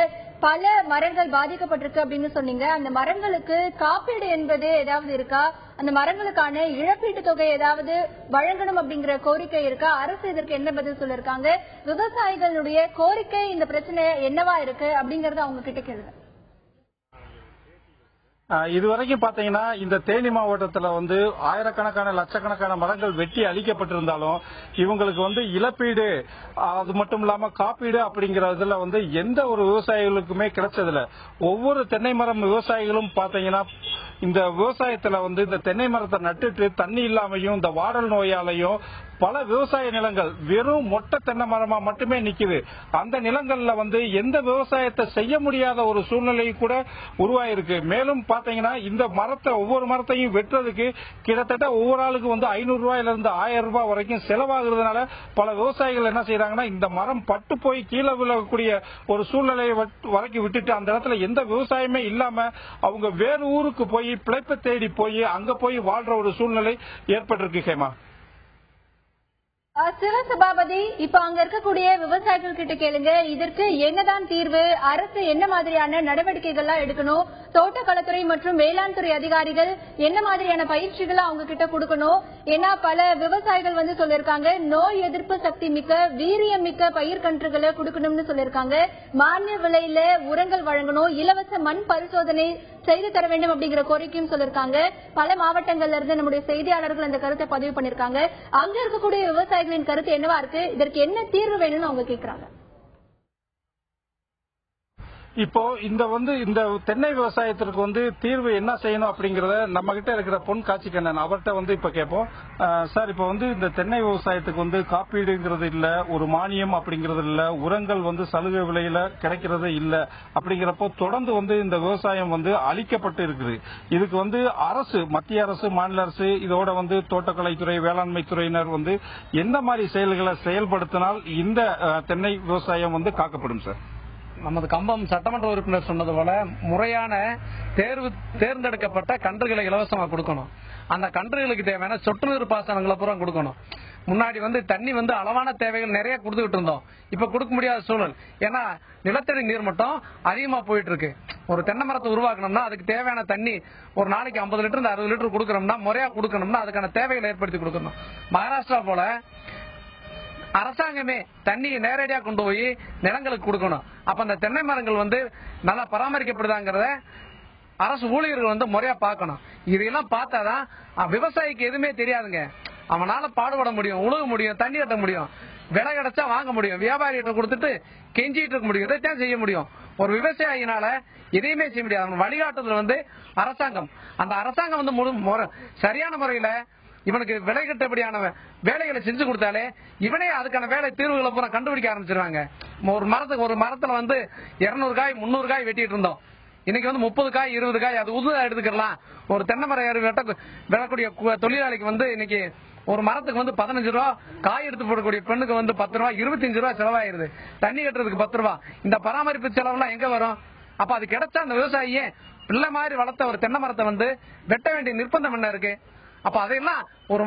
பல மரங்கள் பாதிக்கப்பட்டிருக்கு அப்படின்னு சொன்னீங்க. அந்த மரங்களுக்கு காப்பீடு என்பது ஏதாவது இருக்கா? அந்த மரங்களுக்கான இழப்பீட்டு தொகை ஏதாவது வழங்கணும் அப்படிங்கிற கோரிக்கை இருக்கா? அரசு இதற்கு என்ன பதில் சொல்லிருக்காங்க? விவசாயிகளுடைய கோரிக்கை இந்த பிரச்சனை என்னவா இருக்கு அப்படிங்கறது அவங்க கிட்ட கேளுங்க. இதுவரைக்கும் பாத்தீங்கன்னா இந்த தேனி மாவட்டத்துல வந்து ஆயிரக்கணக்கான லட்சக்கணக்கான மரங்கள் வெட்டி அழிக்கப்பட்டிருந்தாலும் இவங்களுக்கு வந்து இழப்பீடு அது மட்டும் இல்லாம காப்பீடு அப்படிங்கறதுல வந்து எந்த ஒரு விவசாயிகளுக்குமே கிடைச்சதில்ல. ஒவ்வொரு தென்னை மரம் விவசாயிகளும் பாத்தீங்கன்னா இந்த விவசாயத்துல வந்து இந்த தென்னை மரத்தை நட்டுட்டு தண்ணி இல்லாமையும் இந்த வாடல் நோயாலையும் பல விவசாய நிலங்கள் வெறும் மொட்டை தென்னை மரமா மட்டுமே நிக்குது. அந்த நிலங்கள்ல வந்து எந்த விவசாயத்தை செய்ய முடியாத ஒரு சூழ்நிலை கூட உருவாயிருக்கு. மேலும் பாத்தீங்கன்னா இந்த மரத்தை ஒவ்வொரு மரத்தையும் வெட்டுறதுக்கு கிட்டத்தட்ட ஒவ்வொரு ஆளுக்கு வந்து 500 ரூபாயில இருந்து 1000 ரூபாய் வரைக்கும் செலவாகிறதுனால பல விவசாயிகள் என்ன செய்யறாங்கன்னா இந்த மரம் பட்டு போய் கீழே விழக்கூடிய ஒரு சூழ்நிலையை வரைக்கும் விட்டுட்டு அந்த இடத்துல எந்த விவசாயமே இல்லாம அவங்க வேறு ஊருக்கு போய் பிழைப்பை தேடி போய் அங்க போய் வாழ்ற ஒரு சூழ்நிலை ஏற்பட்டிருக்கு. ஹேமா, சிவசபாபதி, இப்ப அங்க இருக்கக்கூடிய விவசாயிகள் கிட்ட கேளுங்க, இதற்கு என்னதான் தீர்வு? அரசு என்ன மாதிரியான நடவடிக்கைகள்லாம் எடுக்கணும்? தோட்டக்கலைத்துறை மற்றும் வேளாண் துறை அதிகாரிகள் என்ன மாதிரியான பயிற்சிகளை அவங்க கிட்ட கொடுக்கணும்? ஏன்னா பல விவசாயிகள் வந்து சொல்லிருக்காங்க நோய் எதிர்ப்பு சக்தி மிக்க வீரியம் மிக்க பயிர்கன்றுகளை கொடுக்கணும்னு சொல்லிருக்காங்க. மானிய விலையில உரங்கள் வழங்கணும், இலவச மண் பரிசோதனை செய்து தர வேண்டும் அப்படிங்கிற கோரிக்கையும் சொல்லிருக்காங்க. பல மாவட்டங்கள்ல இருந்து நம்முடைய செய்தியாளர்கள் அந்த கருத்தை பதிவு பண்ணிருக்காங்க. அங்க இருக்கக்கூடிய விவசாயிகளின் கருத்து என்னவா இருக்கு? இதற்கு என்ன தீர்வு வேணும்னு அவங்க கேக்குறாங்க. இப்போ இந்த தென்னை விவசாயத்திற்கு வந்து தீர்வு என்ன செய்யணும் அப்படிங்கறத நம்ம கிட்ட இருக்கிற பொன் காட்சிக்கண்ணன் அவர்கிட்ட வந்து இப்ப கேட்போம். சார், இப்ப வந்து இந்த தென்னை விவசாயத்துக்கு வந்து காப்பீடுங்கிறது இல்ல, ஒரு மானியம் அப்படிங்கறது இல்ல, உரங்கள் வந்து சலுகை விலையில கிடைக்கிறது இல்ல. அப்படிங்கிறப்போ தொடர்ந்து வந்து இந்த விவசாயம் வந்து அழிக்கப்பட்டு இருக்குது. இதுக்கு வந்து அரசு, மத்திய அரசு, மாநில அரசு, இதோட வந்து தோட்டக்கலைத்துறை, வேளாண்மை துறையினர் வந்து எந்த மாதிரி செயல்களை செயல்படுத்தினால் இந்த தென்னை விவசாயம் வந்து காக்கப்படும் சார்? நமது கம்பம் சட்டமன்ற உறுப்பினர் சொன்னது போல முறையான தேர்ந்தெடுக்கப்பட்ட கன்றுகளை இலவசமா கொடுக்கணும். அந்த கன்றுகளுக்கு தேவையான சொட்டு நீர் பாசனங்களை பூரா கொடுக்கணும். முன்னாடி வந்து தண்ணி வந்து அளவான தேவைகள் நிறைய கொடுத்துக்கிட்டு இருந்தோம். இப்ப கொடுக்க முடியாத சூழல். ஏன்னா நிலத்தடி நீர் மட்டும் அதிகமா போயிட்டு இருக்கு. ஒரு தென்னை மரத்தை உருவாக்கணும்னா அதுக்கு தேவையான தண்ணி ஒரு நாளைக்கு 50 லிட்டர் 60 லிட்டர் கொடுக்கணும்னா முறையா கொடுக்கணும்னா அதுக்கான தேவைகளை ஏற்படுத்தி கொடுக்கணும். மகாராஷ்டிரா போல அரசாங்கமே தண்ணியை நேரடியா கொண்டு போய் நிலங்களுக்கு கொடுக்கணும். அப்ப அந்த தென்னை மரங்கள் வந்து நல்லா பராமரிக்கப்படுதாங்கிறத அரசு ஊழியர்கள் வந்து முறையா பார்க்கணும். இதெல்லாம் பார்த்தாதான் விவசாயிக்கு எதுவுமே தெரியாதுங்க. அவனால பாடுபட முடியும், உழுக முடியும், தண்ணி கட்ட முடியும், விலை கிடைச்சா வாங்க முடியும், வியாபாரிகிட்ட கொடுத்துட்டு கெஞ்சிட்டு இருக்க முடியும். இதைத்தான் செய்ய முடியும். ஒரு விவசாயினால எதையுமே செய்ய முடியாது. வழிகாட்டுதல் வந்து அரசாங்கம். அந்த அரசாங்கம் வந்து சரியான முறையில இவனுக்கு விலை கட்டபடியான வேலைகளை செஞ்சு கொடுத்தாலே இவனே அதுக்கான வேலை தீர்வுகளை பூரா கண்டுபிடிக்க ஆரம்பிச்சிருவாங்க. ஒரு மரத்துல வந்து 200 காய் 300 காய் வெட்டிட்டு இருந்தோம். இன்னைக்கு வந்து 30 காய் 20 காய் அது உதுதா எடுத்துக்கலாம். ஒரு தென்னை மரம் விடக்கூடிய தொழிலாளிக்கு வந்து இன்னைக்கு ஒரு மரத்துக்கு வந்து 15 ரூபா, காய் எடுத்து போடக்கூடிய பெண்ணுக்கு வந்து 10 ரூபா, 25 ரூபா செலவாயிருது. தண்ணி கட்டுறதுக்கு 10 ரூபா. இந்த பராமரிப்பு செலவுலாம் எங்க வரும்? அப்ப அது கிடைச்சா அந்த விவசாயியே பிள்ளை மாதிரி வளர்த்த ஒரு தென்னை மரத்தை வந்து வெட்ட வேண்டிய நிர்பந்தம் என்ன இருக்கு? அப்ப அதையெல்லாம் ஒரு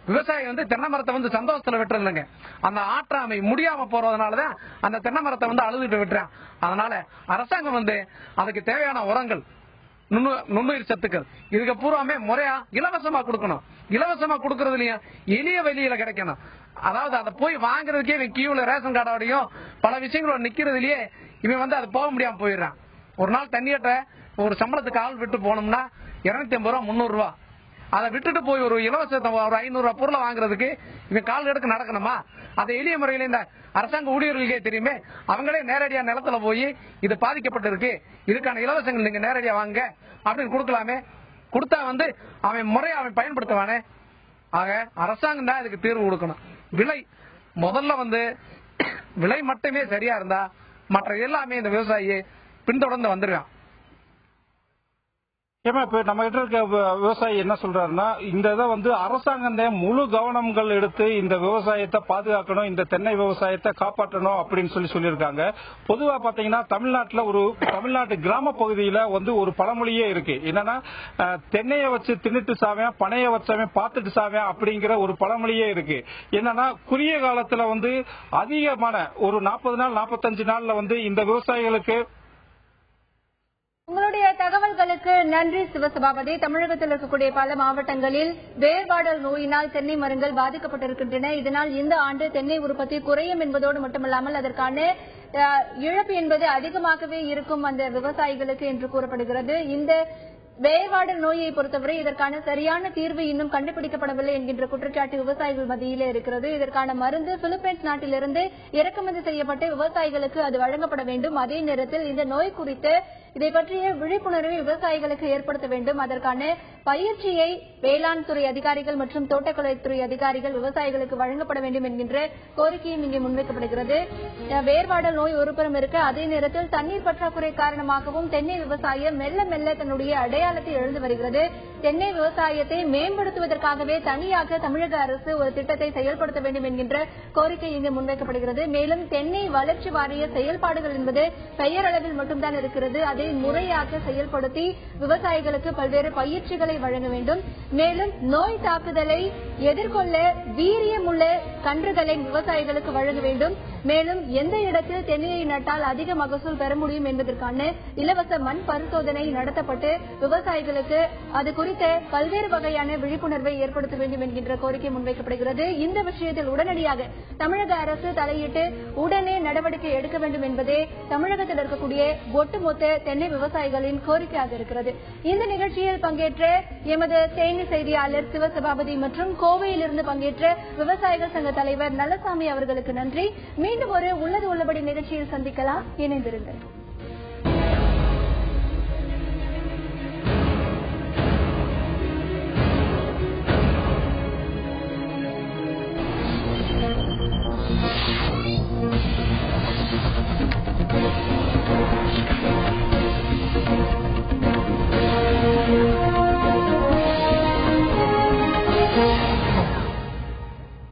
விவசாயி வந்து தென்னை மரத்தை வந்து சந்தோஷத்துல வெட்டுறது இல்லைங்க. அந்த ஆற்றாமை முடியாம போறதுனாலதான் அந்த தென்னை மரத்தை வந்து அழுதுட்டு விட்டுறான். அதனால அரசாங்கம் வந்து அதுக்கு தேவையான உரங்கள், நுண்ணுயிர் சத்துக்கள் இதுக்கு பூராமே முறையா இலவசமா கொடுக்கணும். இலவசமா கொடுக்கறதுலயும் எளிய வெளியில கிடைக்கணும். அதாவது அதை போய் வாங்குறதுக்கே இவன் கியூல ரேஷன் கார்டோடையும் பல விஷயங்களோட நிக்கிறதுலயே இவன் வந்து அது போக முடியாம போயிடுறான். ஒரு நாள் தண்ணியற்ற ஒரு சம்பளத்துக்கு ஆள் விட்டு போனோம்னா 250 ரூபா 300 ரூபா. அதை விட்டுட்டு போய் ஒரு இலவச ஒரு 500 ரூபாய் பொருளை வாங்குறதுக்கு இவன் கால் எடுக்க நடக்கணுமா? அதை எளிய முறையில இந்த அரசாங்க ஊழியர்களுக்கே தெரியுமே. அவங்களே நேரடியா நிலத்துல போய் இது பாதிக்கப்பட்டிருக்கு, இதுக்கான இலவசங்கள் நீங்க நேரடியா வாங்க அப்படின்னு கொடுக்கலாமே. கொடுத்தா வந்து அவன் முறையை அவன் பயன்படுத்துவானே. ஆக அரசாங்கம் தான் இதுக்கு தீர்வு கொடுக்கணும். விலை முதல்ல வந்து விலை மட்டுமே சரியா இருந்தா மற்ற எல்லாமே இந்த விவசாயியை பின்தொடர்ந்து வந்துருவான். ஏமா இப்ப நம்ம கிட்ட இருக்க விவசாயி என்ன சொல்றாருன்னா, இந்த இதை வந்து அரசாங்கம் முழு கவனங்கள் எடுத்து இந்த விவசாயத்தை பாதுகாக்கணும், இந்த தென்னை விவசாயத்தை காப்பாற்றணும் அப்படின்னு சொல்லியிருக்காங்க. பொதுவா பாத்தீங்கன்னா தமிழ்நாட்டு கிராம பகுதியில வந்து ஒரு பழமொழியே இருக்கு. என்னன்னா, தென்னையை வச்சு தின்னுட்டு சாவேன், பனைய வச்சவன் பார்த்துட்டு சாவேன் அப்படிங்கிற ஒரு பழமொழியே இருக்கு. என்னன்னா, குறுகிய காலத்துல வந்து அதிகமான ஒரு 40 நாள் 45 நாள்ல வந்து இந்த விவசாயிகளுக்கு. உங்களுடைய தகவல்களுக்கு நன்றி சிவசபாபதி. தமிழகத்தில் இருக்கக்கூடிய பல மாவட்டங்களில் வேர்வாடல் நோயினால் தென்னை மரங்கள் பாதிக்கப்பட்டிருக்கின்றன. இதனால் இந்த ஆண்டு தென்னை உற்பத்தி குறையும் என்பதோடு மட்டுமல்லாமல் அதற்கான இழப்பு என்பது அதிகமாகவே இருக்கும் அந்த விவசாயிகளுக்கு என்று கூறப்படுகிறது. இந்த வேர்வாடல் நோயை பொறுத்தவரை இதற்கான சரியான தீர்வு இன்னும் கண்டுபிடிக்கப்படவில்லை என்கின்ற குற்றச்சாட்டு விவசாயிகள் மத்தியிலே இருக்கிறது. இதற்கான மருந்து பிலிப்பைன்ஸ் நாட்டிலிருந்து இறக்குமதி செய்யப்பட்டு விவசாயிகளுக்கு அது வழங்கப்பட வேண்டும். அதே நேரத்தில் இந்த நோய் குறித்து இதை பற்றிய விழிப்புணர்வை விவசாயிகளுக்கு ஏற்படுத்த வேண்டும். அதற்கான பயிற்சியை வேளாண் துறை அதிகாரிகள் மற்றும் தோட்டக்கலைத்துறை அதிகாரிகள் விவசாயிகளுக்கு வழங்கப்பட வேண்டும் என்கின்ற கோரிக்கையும் இங்கே முன்வைக்கப்படுகிறது. வேர்வாடல் நோய் ஒருபுறம் இருக்க, அதே நேரத்தில் தண்ணீர் பற்றாக்குறை காரணமாகவும் தென்னை விவசாயம் மெல்ல மெல்ல தன்னுடைய அடையாளத்தை இழந்து வருகிறது. தென்னை விவசாயத்தை மேம்படுத்துவதற்காகவே தனியாக தமிழக அரசு ஒரு திட்டத்தை செயல்படுத்த வேண்டும் என்கின்ற கோரிக்கை இங்கு முன்வைக்கப்படுகிறது. மேலும் தென்னை வளர்ச்சி வாரிய செயல்பாடுகள் என்பது பெயரளவில் மட்டும்தான் இருக்கிறது. அதை முறையாக செயல்படுத்தி விவசாயிகளுக்கு பல்வேறு பயிற்சிகளை வழங்க வேண்டும். மேலும் நோய் தாக்குதலை எதிர்கொள்ள வீரியமுள்ள கன்றுகளை விவசாயிகளுக்கு வழங்க வேண்டும். மேலும் எந்த இடத்தில் தென்னையை நட்டால் அதிக மகசூல் பெற முடியும் என்பதற்கான இலவச மண் பரிசோதனை நடத்தப்பட்டு விவசாயிகளுக்கு அது குறித்த பல்வேறு வகையான விழிப்புணர்வை ஏற்படுத்த வேண்டும் என்கின்ற கோரிக்கை முன்வைக்கப்படுகிறது. இந்த விஷயத்தில் உடனடியாக தமிழக அரசு தலையிட்டு உடனே நடவடிக்கை எடுக்க வேண்டும் என்பதே தமிழகத்தில் இருக்கக்கூடிய ஒட்டுமொத்த தென்னை விவசாயிகளின் கோரிக்கையாக இருக்கிறது. இந்த நிகழ்ச்சியில் பங்கேற்ற எமது தேனி செய்தியாளர் சிவசபாபதி மற்றும் கோவையிலிருந்து பங்கேற்ற விவசாயிகள் சங்க தலைவர் நல்லசாமி அவர்களுக்கு நன்றி. மீண்டும் ஒரு உள்ளது உள்ளபடி நிகழ்ச்சியில் சந்திக்கலாம். இணைந்திருங்கள்.